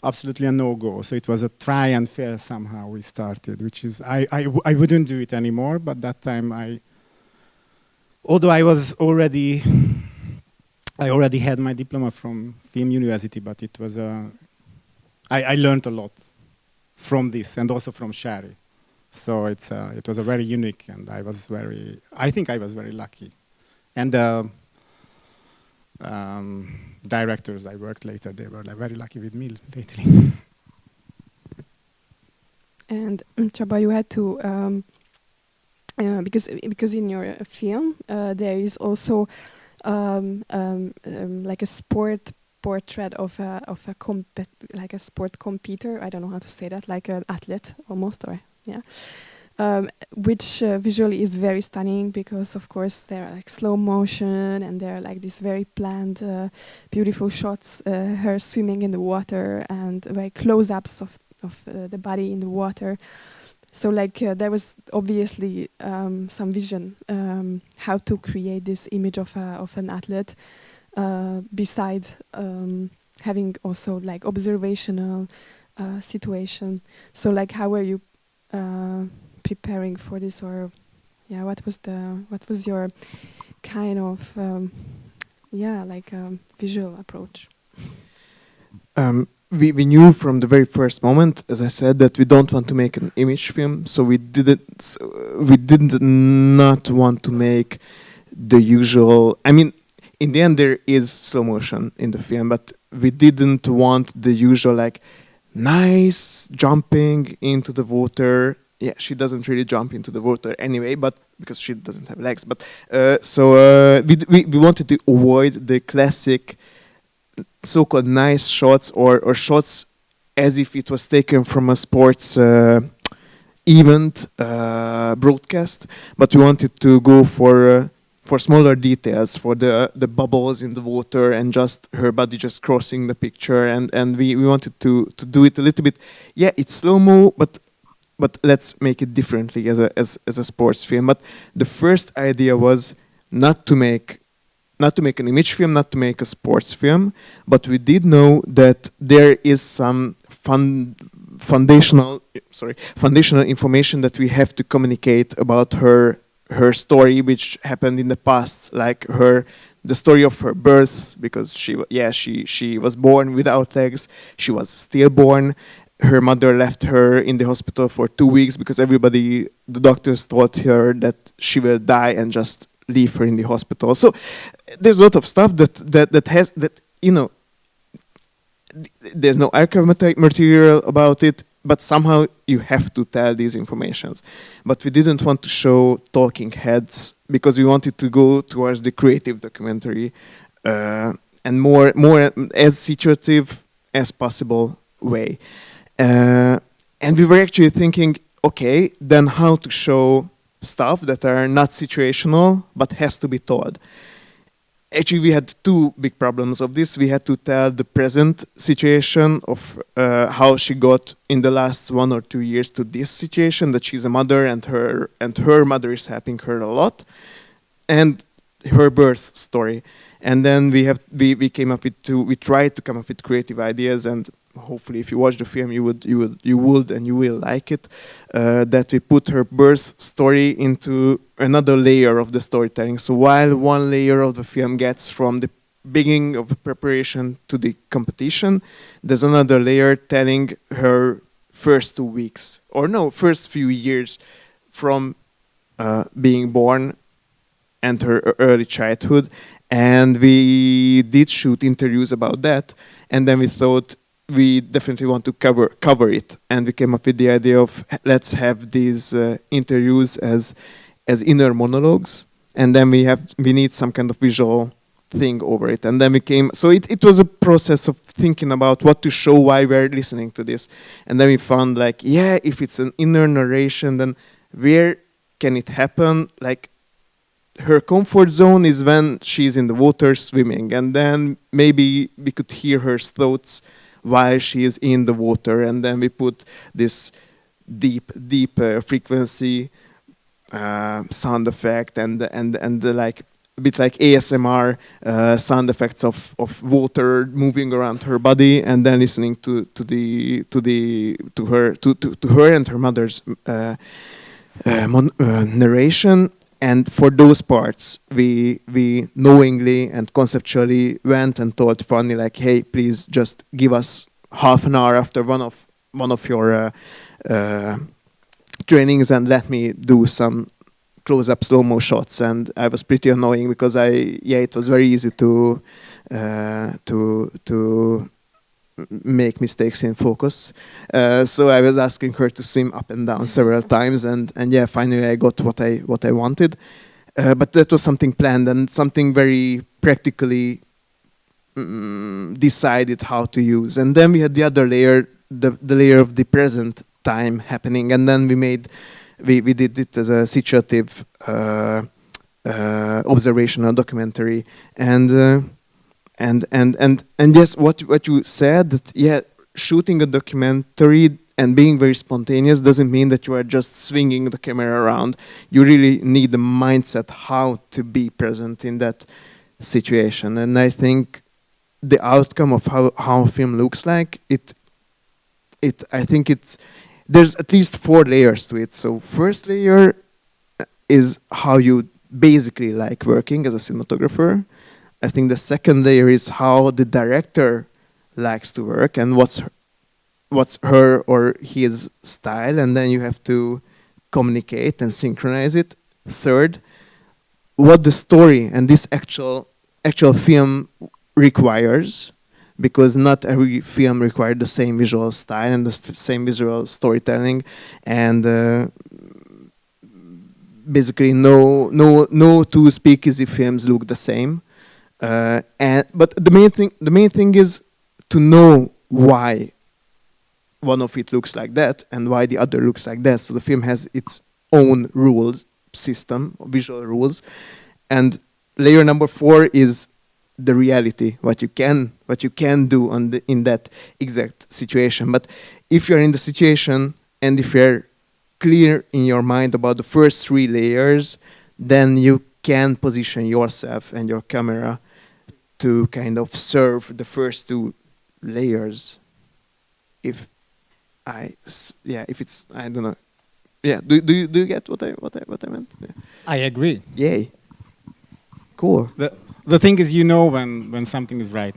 absolutely a no-go. So it was a try and fail somehow we started, which is, I wouldn't do it anymore, but that time although I already had my diploma from film university, but it was I learned a lot from this and also from Sári. So it was a very unique, and I think I was very lucky. And directors I worked later, they were very lucky with me lately. And Csaba, you had to because in your film there is also like a sport portrait of a sport competitor. I don't know how to say that, like an athlete almost, or yeah. Which visually is very stunning, because of course there are like slow motion and there are like these very planned beautiful shots, her swimming in the water, and very close-ups of the body in the water. So like there was obviously some vision how to create this image of an athlete, beside having also like observational situation. So like how were you preparing for this, or what was your kind of visual approach? We knew from the very first moment, as I said, that we don't want to make an image film, so we didn't not want to make the usual. I mean, in the end there is slow motion in the film, but we didn't want the usual like nice jumping into the water. Yeah, she doesn't really jump into the water anyway, but because she doesn't have legs. But we wanted to avoid the classic so-called nice shots or shots as if it was taken from a sports event broadcast, but we wanted to go for smaller details, for the bubbles in the water and just her body just crossing the picture, and we wanted to do it a little bit. Yeah, it's slow-mo, but let's make it differently as a sports film. But the first idea was not to make an image film, not to make a sports film, but we did know that there is some foundational information that we have to communicate about her story, which happened in the past, like the story of her birth, because she was born without legs, she was stillborn. Her mother left her in the hospital for 2 weeks because the doctors told her that she will die and just leave her in the hospital. So there's a lot of stuff that there's no archive material about it, but somehow you have to tell these informations. But we didn't want to show talking heads because we wanted to go towards the creative documentary and more as situative as possible way. And we were actually thinking, okay, then how to show stuff that are not situational but has to be told. Actually, we had two big problems of this. We had to tell the present situation of how she got in the last 1 or 2 years to this situation, that she's a mother and her mother is helping her a lot, and her birth story. And then we tried to come up with creative ideas, and hopefully, if you watch the film, you will like it. That we put her birth story into another layer of the storytelling. So while one layer of the film gets from the beginning of the preparation to the competition, there's another layer telling her first 2 weeks, first few years from being born and her early childhood. And we did shoot interviews about that, and then we thought we definitely want to cover it, and we came up with the idea of let's have these interviews as inner monologues, and then we need some kind of visual thing over it, and then it was a process of thinking about what to show while we're listening to this, and then we found if it's an inner narration, then where can it happen? Like, her comfort zone is when she's in the water swimming, and then maybe we could hear her thoughts while she is in the water, and then we put this deep frequency sound effect and like a bit like ASMR sound effects of water moving around her body, and then listening to her and her mother's narration. And for those parts, we knowingly and conceptually went and told Fanny, like, hey, please just give us half an hour after one of your trainings and let me do some close-up slow-mo shots. And I was pretty annoying because it was very easy to make mistakes in focus. So I was asking her to swim up and down several times, and finally I got what I wanted. But that was something planned and something very practically decided how to use. And then we had the other layer, the layer of the present time happening, and then we did it as a situative observational documentary. And yes, what you said, that shooting a documentary and being very spontaneous doesn't mean that you are just swinging the camera around. You really need the mindset how to be present in that situation. And I think the outcome of how a film looks like, there's at least 4 layers to it. So first layer is how you basically like working as a cinematographer. I think the second layer is how the director likes to work and what's her or his style, and then you have to communicate and synchronize it. Third, what the story and this actual film requires, because not every film requires the same visual style and the same visual storytelling, and basically no 2 speakeasy films look the same. But the main thing is to know why one of it looks like that and why the other looks like that. So the film has its own rules system, visual rules, and layer number 4 is the reality, what you can do in that exact situation. But if you're in the situation and if you're clear in your mind about the first 3 layers, then you can position yourself and your camera to kind of serve the first 2 layers. If it's, I don't know. Yeah, do you get what I meant? Yeah. I agree. Yay. Cool. The thing is, you know when something is right,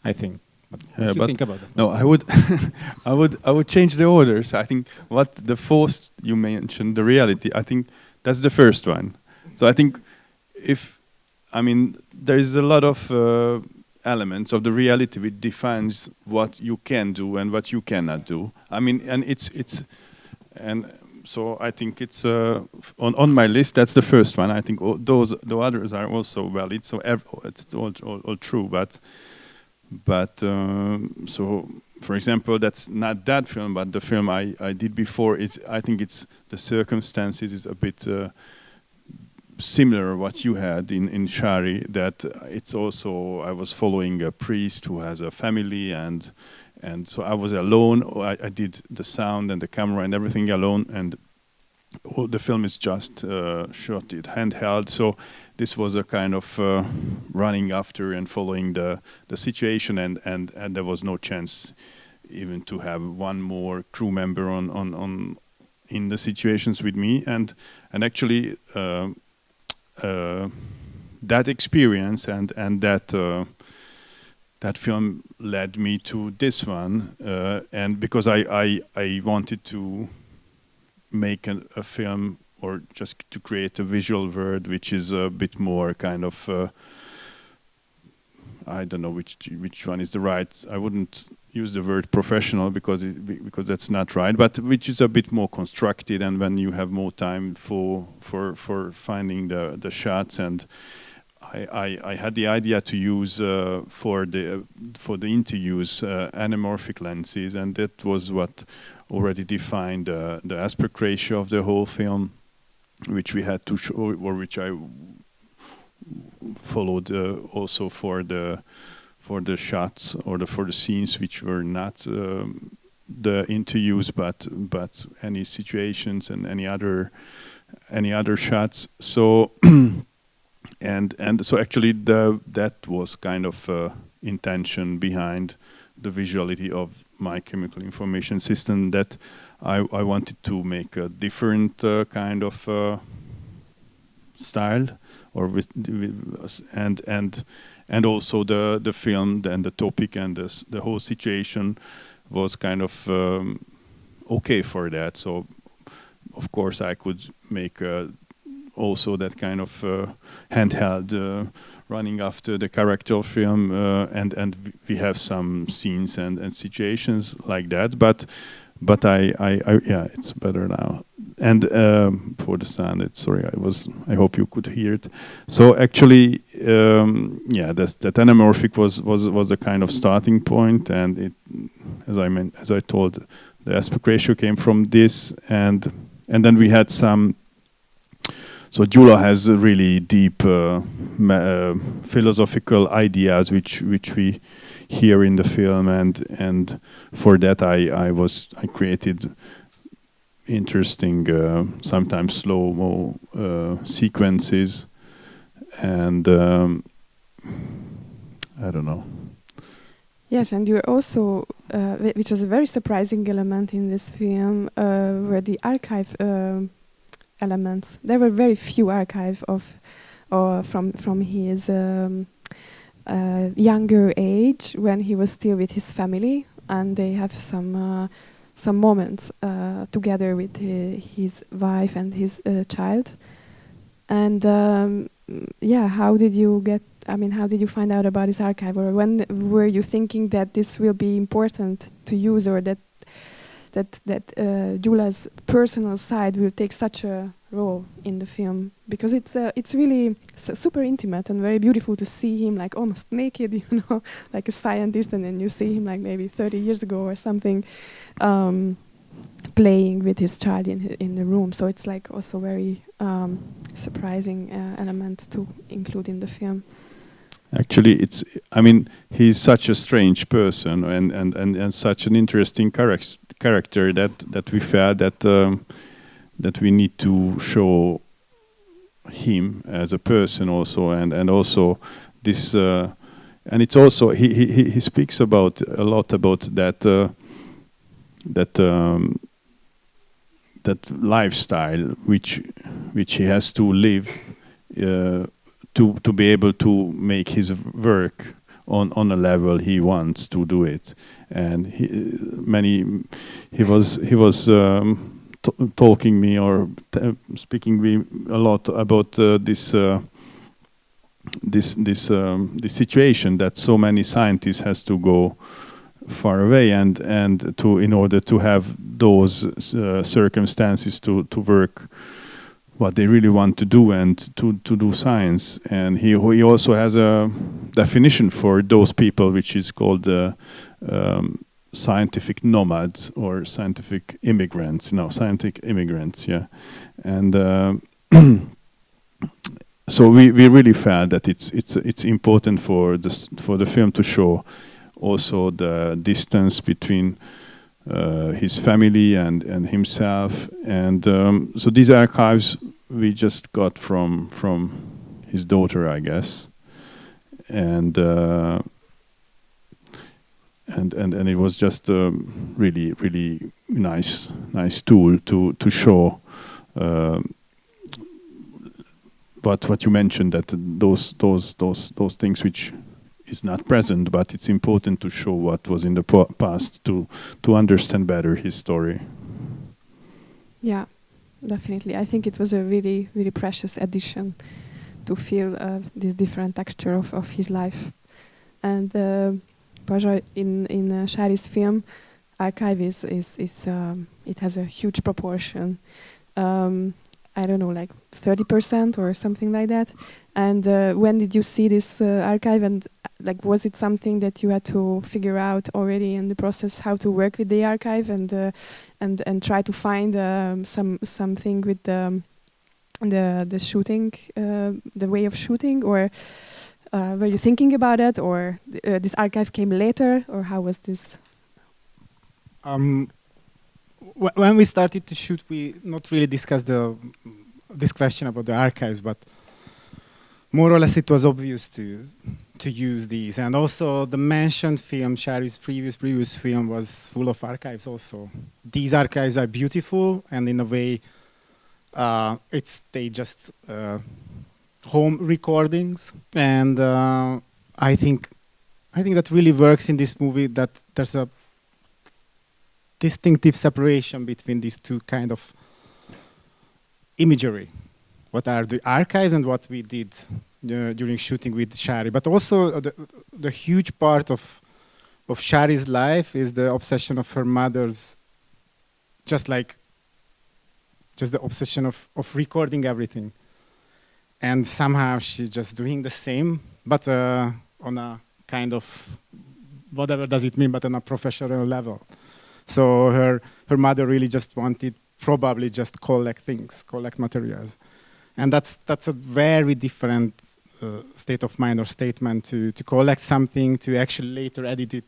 I think. What do you think about that? No, I would change the orders. I think what the first you mentioned, the reality, I think that's the first one. So I think there is a lot of elements of the reality which defines what you can do and what you cannot do. I mean, and so I think it's on my list. That's the first one. I think the others are also valid. So it's all true. But so for example, that's not that film, but the film I did before is. I think it's the circumstances is a bit similar what you had in Sári. That it's also I was following a priest who has a family and so I was alone. I did the sound and the camera and everything alone, and the film is just shot it handheld. So this was a kind of running after and following the situation, and there was no chance even to have one more crew member on in the situations with me, and actually that experience and that film led me to this one, and because I wanted to make a film or just to create a visual world which is a bit more kind of I don't know which one is the right. I wouldn't use the word professional because that's not right, but which is a bit more constructed, and when you have more time for finding the shots. And I had the idea to use for the interviews anamorphic lenses, and that was what already defined the aspect ratio of the whole film, which we had to show, or which I followed also for the shots or for the scenes which were not the interviews, but any situations and any other shots. So and so actually that was kind of intention behind the visuality of my chemical information system, that I wanted to make a different kind of style, or and also the film and the topic and the whole situation was kind of okay for that. So of course I could make also that kind of handheld running after the character film, and we have some scenes and situations like that. But I yeah, it's better now. And for the sound, I hope you could hear it. So actually, yeah, that anamorphic was a kind of starting point, and it, as I told, the aspect ratio came from this, and then we had some. So Gyula has really deep philosophical ideas which we hear in the film, and for that I created interesting, sometimes slow-mo sequences, and I don't know. Yes, and you're also, which was a very surprising element in this film, were the archive elements. There were very few archive from his younger age, when he was still with his family, and they have some moments together with his wife and his child. And yeah, how did you find out about this archive, or when were you thinking that this will be important to use, or that that Gyula's personal side will take such a role in the film, because it's really super intimate and very beautiful to see him like almost naked, you know, like a scientist, and then you see him like maybe 30 years ago or something, playing with his child in the room. So it's like also very surprising element to include in the film. Actually, he's such a strange person and such an interesting character that we felt that we need to show him as a person also, and also this, and it's also he speaks about a lot about that lifestyle which he has to live to be able to make his work on a level he wants to do it. And he was talking me or speaking me a lot about this situation that so many scientists has to go far away and in order to have those circumstances to work what they really want to do and to do science. And he also has a definition for those people which is called scientific nomads or scientific immigrants. No, scientific immigrants, yeah. And so we really felt that it's important for the film to show also the distance between his family and himself, and so these archives we just got from his daughter, I guess, and it was just a really nice tool to show what you mentioned, that those things which is not present, but it's important to show what was in the past to understand better his story. Yeah, definitely. I think it was a really precious addition to feel this different texture of his life. And Paczolay, in Sári's film, archive is it has a huge proportion. I don't know, like 30% or something like that. And when did you see this archive, and like was it something that you had to figure out already in the process how to work with the archive and try to find something with the shooting, the way of shooting, or were you thinking about it, or this archive came later, or how was this? When we started to shoot, we not really discussed this question about the archives, but more or less it was obvious to use these. And also the mentioned film, Sári's previous film, was full of archives also. These archives are beautiful, and in a way they just home recordings. And I think that really works in this movie, that there's a distinctive separation between these two kind of imagery. What are the archives and what we did during shooting with Sári. But also the huge part of Sári's life is the obsession of her mother's, just the obsession of recording everything. And somehow she's just doing the same, but on a kind of, whatever does it mean, but on a professional level. So her mother really just wanted probably just collect things, collect materials. And that's a very different state of mind or statement to collect something, to actually later edit it,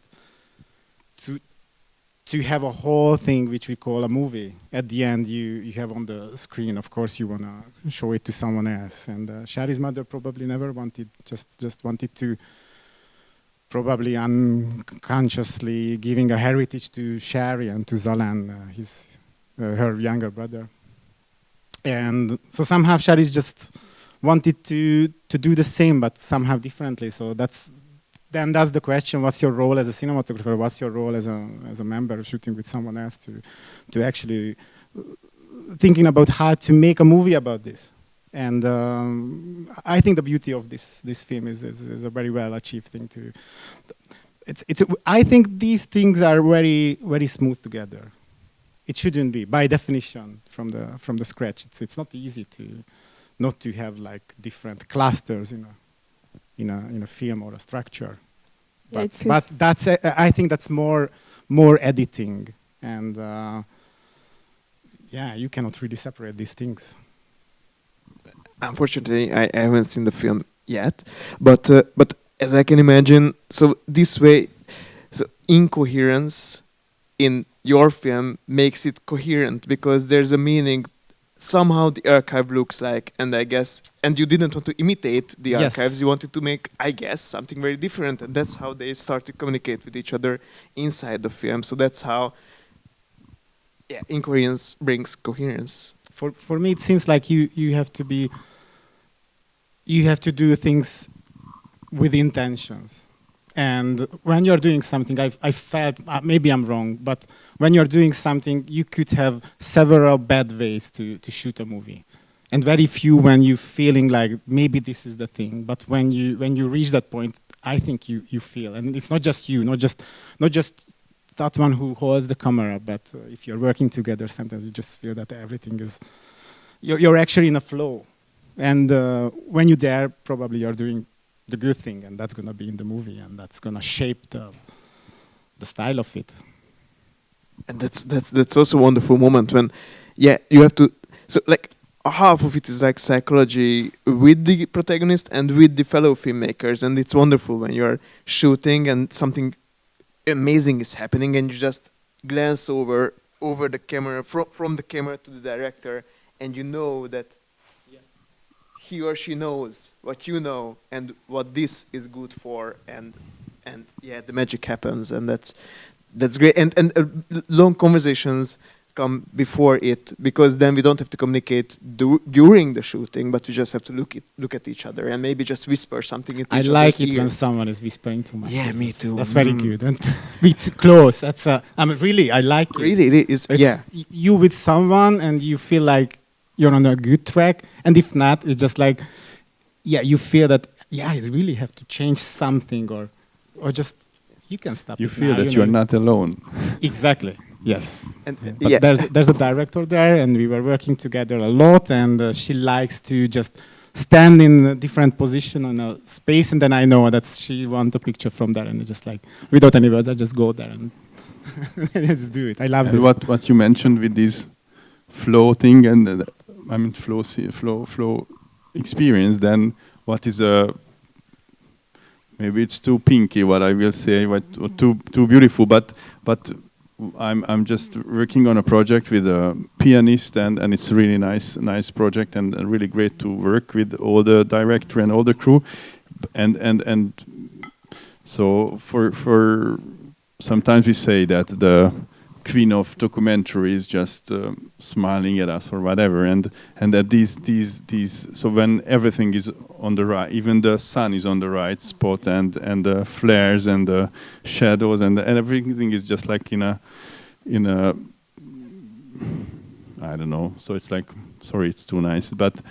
to have a whole thing which we call a movie. At the end you have on the screen, of course you want to show it to someone else. And Sári's mother probably never wanted, just wanted to, probably unconsciously giving a heritage to Sári and to Zalán, her younger brother. And so somehow Sári just wanted to do the same, but somehow differently. So that's the question: what's your role as a cinematographer? What's your role as a member shooting with someone else to actually thinking about how to make a movie about this? And I think the beauty of this film is a very well achieved thing. I think these things are very very smooth together. it shouldn't be by definition from the scratch. It's not easy to not to have like different clusters in a film or a structure. Yeah, But that's I think that's more editing, and you cannot really separate these things. Unfortunately, I haven't seen the film yet, but as I can imagine, so this way, so incoherence in your film makes it coherent because there's a meaning. Somehow the archive looks like, and I guess, and you didn't want to imitate the archives, you wanted to make, I guess, something very different, and that's how they start to communicate with each other inside the film. So that's how, incoherence brings coherence. For me, it seems like you have to do things with intentions. And when you're doing something, I felt, maybe I'm wrong, but when you're doing something, you could have several bad ways to shoot a movie. And very few when you're feeling like maybe this is the thing. But when you reach that point, I think you feel. And it's not just you, not just that one who holds the camera, but if you're working together, sometimes you just feel that everything is, you're actually in a flow. And when you're there, probably you're doing the good thing, and that's gonna be in the movie, and that's gonna shape the style of it. And that's also a wonderful moment when, you have to. So like half of it is like psychology with the protagonist and with the fellow filmmakers, and it's wonderful when you're shooting and something amazing is happening, and you just glance over the camera from the camera to the director, and you know that he or she knows what you know and what this is good for, and the magic happens, and that's great. And long conversations come before it, because then we don't have to communicate during the shooting, but we just have to look at each other and maybe just whisper something into each other's ear. I like it when someone is whispering too much. Yeah, me too. That's very good. And be too close. That's really, I like it. Really, it is. It's you with someone and you feel like you're on a good track, and if not, it's just like, you feel that, I really have to change something, or just, you can stop. You feel that you're not alone. Exactly, yes. And but there's a director there, and we were working together a lot, and she likes to just stand in a different position on a space, and then I know that she wants a picture from there, and just like, without any words, I just go there and just do it. I love this. What you mentioned with this flow thing, and flow experience, then what is maybe it's too pinky what I will say, or too beautiful, but I'm just working on a project with a pianist, and it's a really nice project, and really great to work with all the director and all the crew, and so for sometimes we say that the queen of documentary is just smiling at us or whatever, and that these so when everything is on the right, even the sun is on the right spot, and the flares and the shadows and everything is just like in a I don't know. So it's like, sorry, it's too nice, but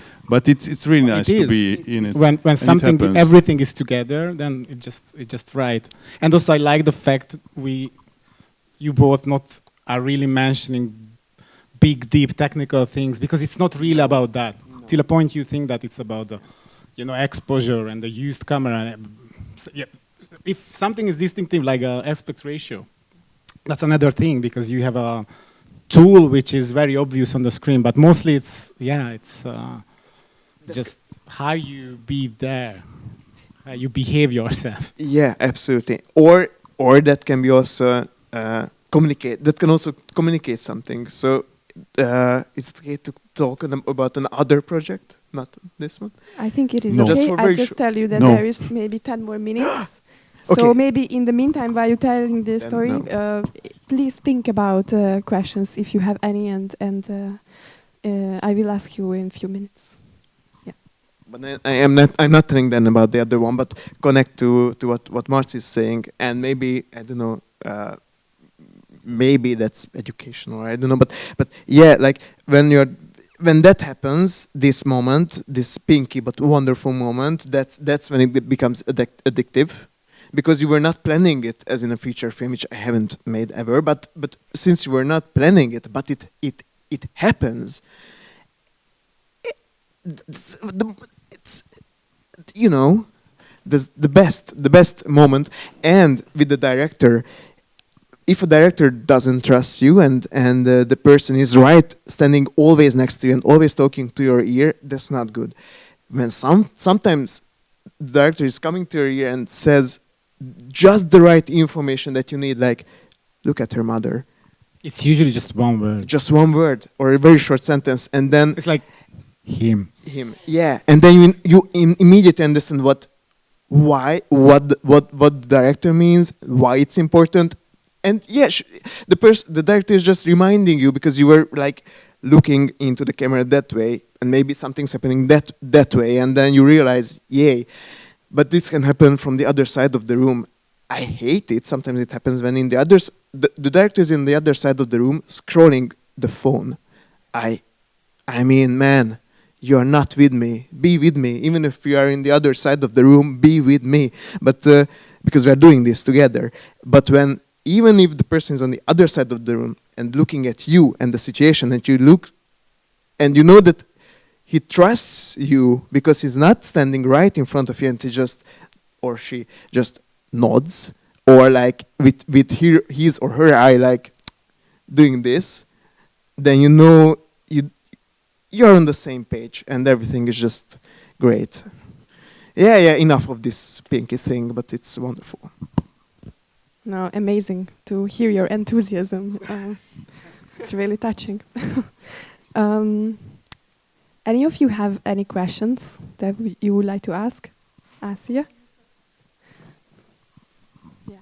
it's really nice to be in it. When something, everything is together, then it's just right. And also I like the fact you both not are really mentioning big, deep technical things, because it's not really about that. No. Till a point you think that it's about the, exposure and the used camera. So, if something is distinctive, like aspect ratio, that's another thing, because you have a tool which is very obvious on the screen, but mostly it's just how you be there, how you behave yourself. Yeah, absolutely. Or that can be also communicate. That can also communicate something. So is it okay to talk about another project, not this one? I think it is no. okay. I'll just tell you that there is maybe 10 more minutes. So maybe in the meantime, while you're telling the story, please think about questions if you have any, and I will ask you in a few minutes. Yeah. But I'm not telling them about the other one, but connect to what Marci is saying, and maybe I don't know. Maybe that's educational. I don't know, but yeah, like when that happens, this moment, this pinky but wonderful moment, that's when it becomes addictive. because you were not planning it as in a feature film, which I haven't made ever. But since you were not planning it, but it happens. It's you know, the best moment. And with the director, if a director doesn't trust you and the person is right standing always next to you and always talking to your ear, that's not good. When sometimes the director is coming to your ear and says just the right information that you need, like, look at her mother. It's usually just one word. Just one word or a very short sentence, and then it's like him. Yeah, and then you immediately understand what the director means, why it's important, and yeah, the director is just reminding you because you were like looking into the camera that way, and maybe something's happening that way, and then you realize, yay. But this can happen from the other side of the room. I hate it. Sometimes it happens when the director is in the other side of the room scrolling the phone. I mean, man, you are not with me. Be with me. Even if you are in the other side of the room, be with me. But because we are doing this together. But even if the person is on the other side of the room and looking at you and the situation, and you look, and you know that he trusts you because he's not standing right in front of you, and he just, or she just nods, or like with his or her eye, like doing this, then you know you're on the same page and everything is just great. Yeah, enough of this pinky thing, but it's wonderful. No, amazing to hear your enthusiasm. It's really touching. Any of you have any questions that you would like to ask? Asia? Yeah.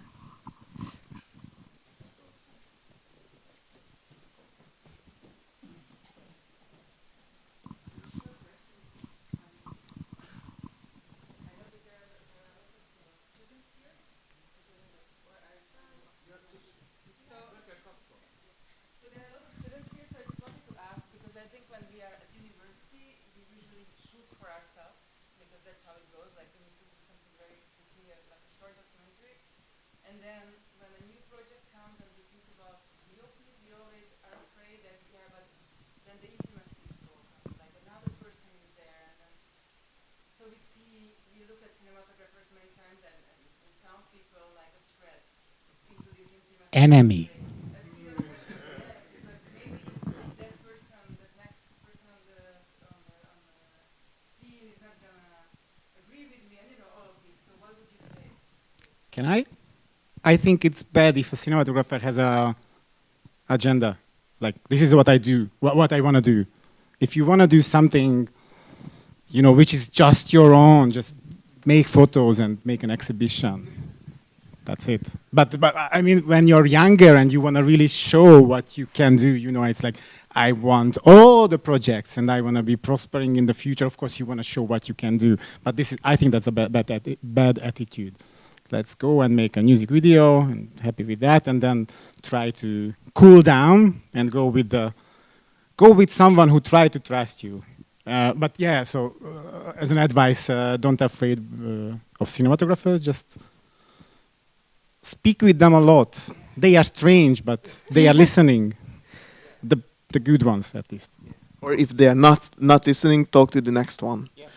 Enemy. Can I? I think it's bad if a cinematographer has a agenda. Like, this is what I do, what I want to do. If you want to do something, you know, which is just your own, just make photos and make an exhibition. That's it. But I mean, when you're younger and you want to really show what you can do, you know, it's like, I want all the projects and I want to be prospering in the future. Of course, you want to show what you can do. But I think that's a bad attitude. Let's go and make a music video and happy with that, and then try to cool down and go with someone who try to trust you. But yeah, so as an advice, don't afraid of cinematographers. Just speak with them a lot. They are strange, but they are listening. The good ones, at least. Or if they are not listening, talk to the next one. Yeah.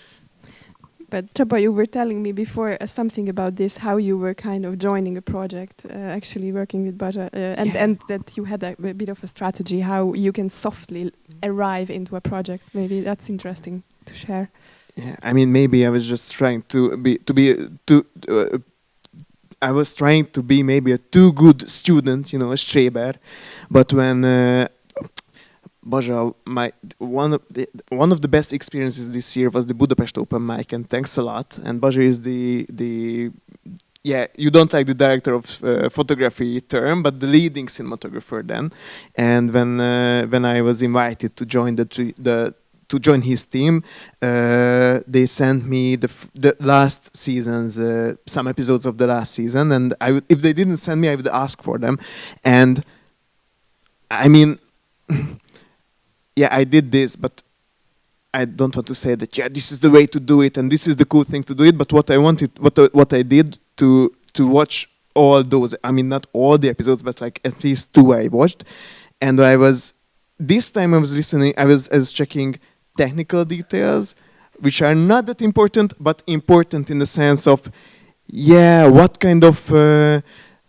But Csaba, you were telling me before something about this, how you were kind of joining a project, actually working with Balázs, and that you had a bit of a strategy, how you can softly arrive into a project. Maybe that's interesting to share. Yeah, I mean, maybe I was just trying I was trying to be maybe a too good student, you know, a Streber. But when Balázs, one of the best experiences this year was the Budapest Open Mic, and thanks a lot. And Balázs is the you don't like the director of photography term, but the leading cinematographer then. And when I was invited to join to join his team, they sent me the last season's some episodes of the last season, and if they didn't send me, I would ask for them. And I mean. Yeah, I did this, but I don't want to say that, yeah, this is the way to do it and this is the cool thing to do it. But what I wanted, what I did to to watch all those. I mean, not all the episodes, but like at least 2 I watched. And this time I was listening, I was checking technical details, which are not that important, but important in the sense of, what kind of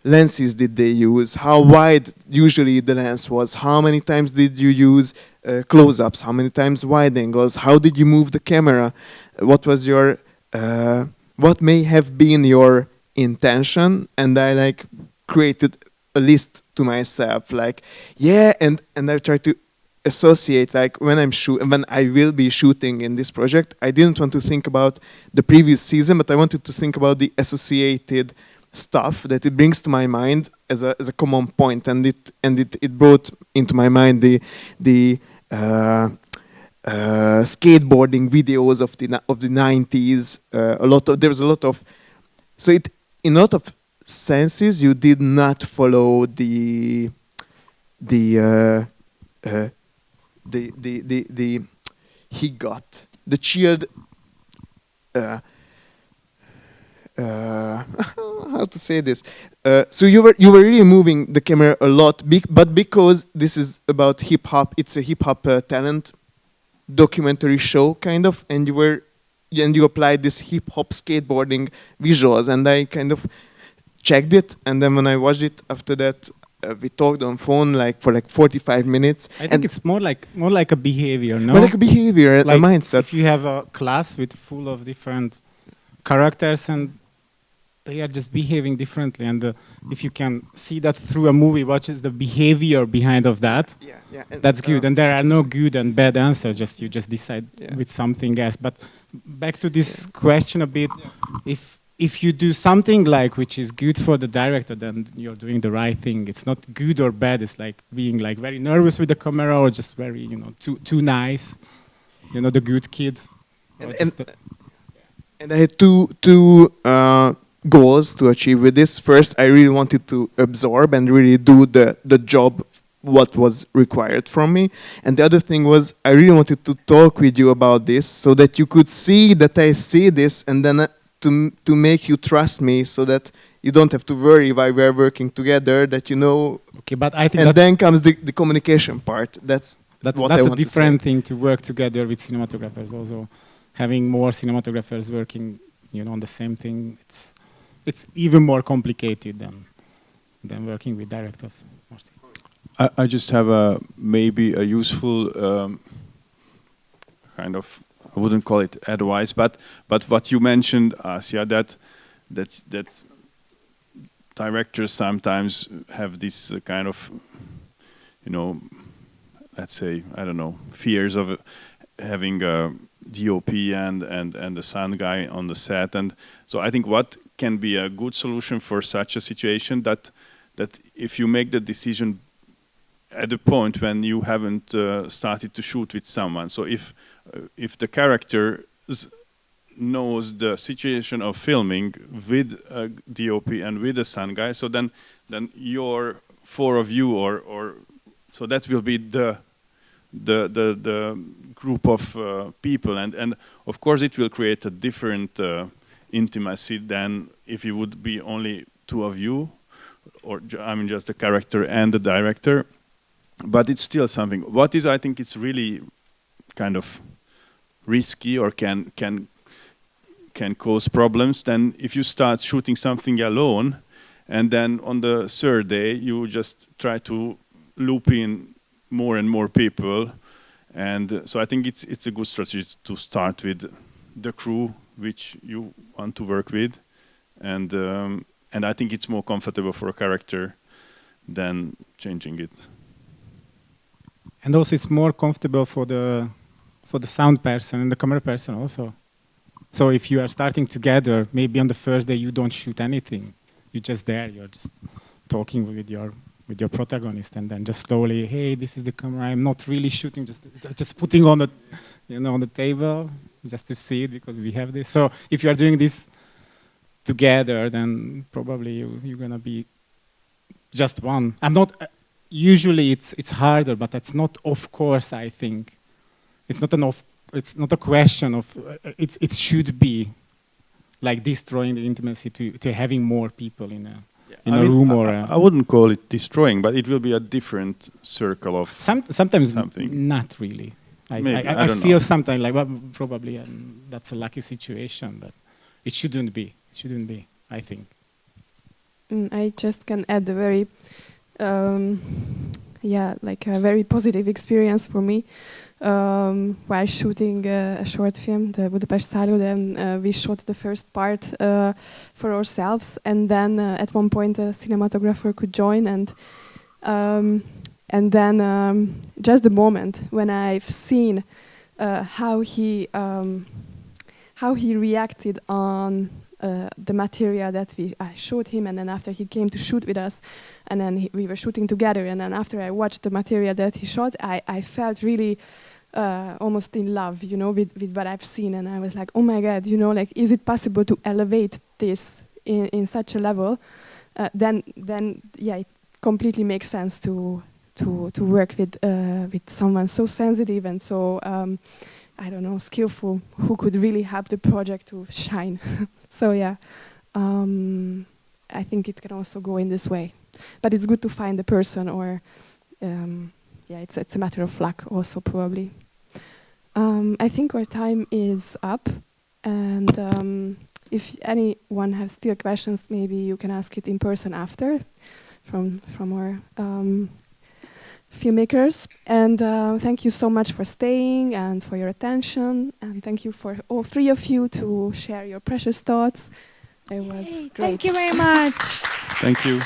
lenses did they use? How wide usually the lens was? How many times did you use close-ups? How many times wide angles? How did you move the camera? What was your, what may have been your intention? And I like created a list to myself, like, and I try to associate, like when I will be shooting in this project, I didn't want to think about the previous season, but I wanted to think about the associated stuff that it brings to my mind as a common point, and it brought into my mind the skateboarding videos of the 90s. There was a lot of, so it in a lot of senses you did not follow the chilled how to say this? So you were really moving the camera a lot, but because this is about hip hop, it's a hip hop talent documentary show kind of, and you applied this hip hop skateboarding visuals, and I kind of checked it, and then when I watched it after that, we talked on phone for 45 minutes. I think it's more like a behavior, no? More like a behavior, like a mindset. If you have a class with full of different characters and they are just behaving differently, and if you can see that through a movie, what is the behavior behind of that? That's good. And there are no good and bad answers. You just decide with something else. But back to this question a bit, if you do something which is good for the director, then you're doing the right thing. It's not good or bad. It's like being very nervous with the camera, or just very too nice, the good kid. And I had two goals to achieve with this. First, I really wanted to absorb and really do the job what was required from me. And the other thing was, I really wanted to talk with you about this so that you could see that I see this, and then to make you trust me, so that you don't have to worry while we're working together, that Okay, but I think and then comes the communication part. That's a different thing to work together with cinematographers. Also, having more cinematographers working, on the same thing, it's even more complicated than working with directors. I just have maybe a useful kind of, I wouldn't call it advice, but what you mentioned, Asia, that directors sometimes have this kind of, let's say, I don't know, fears of having a DOP and the sound guy on the set. And so I think what can be a good solution for such a situation, that if you make the decision at the point when you haven't started to shoot with someone. So if the character knows the situation of filming with a DOP and with a sound guy, so then your four of you, or so that will be the group of people, and of course it will create a different intimacy than if it would be only two of you, or just the character and the director. But it's still something. What is, I think, it's really kind of risky, or can cause problems. Then if you start shooting something alone, and then on the third day you just try to loop in more and more people, and so I think it's a good strategy to start with the crew which you want to work with, and I think it's more comfortable for a character than changing it. And also it's more comfortable for the sound person and the camera person also. So if you are starting together, maybe on the first day you don't shoot anything. You're just there, you're just talking with your protagonist, and then just slowly, hey, this is the camera, I'm not really shooting, just putting on the on the table just to see it because we have this. So if you are doing this together, then probably you're gonna be just one. Usually it's harder, but that's not, of course, I think. It's not a question of, it should be like destroying the intimacy to having more people in a room or I wouldn't call it destroying, but it will be a different circle of sometimes something. Not really. I don't feel know. sometimes like, well, probably that's a lucky situation, but it shouldn't be. It shouldn't be, I think. I just can add a very, like a very positive experience for me while shooting a short film, the Budapest Szálló. Then we shot the first part for ourselves, and then at one point a cinematographer could join, and then just the moment when I've seen how he reacted on the material that I showed him, and then after he came to shoot with us, and then we were shooting together, and then after I watched the material that he shot, I felt really almost in love, with what I've seen, and I was like, oh my God, like, is it possible to elevate this in such a level? Then it completely makes sense to work with someone so sensitive and so I don't know, skillful, who could really help the project to shine. So yeah, I think it can also go in this way. But it's good to find the person, or it's a matter of luck also probably. I think our time is up, and if anyone has still questions, maybe you can ask it in person after, from our filmmakers. And thank you so much for staying and for your attention, and thank you for all three of you to share your precious thoughts. It was great. Thank you very much. Thank you.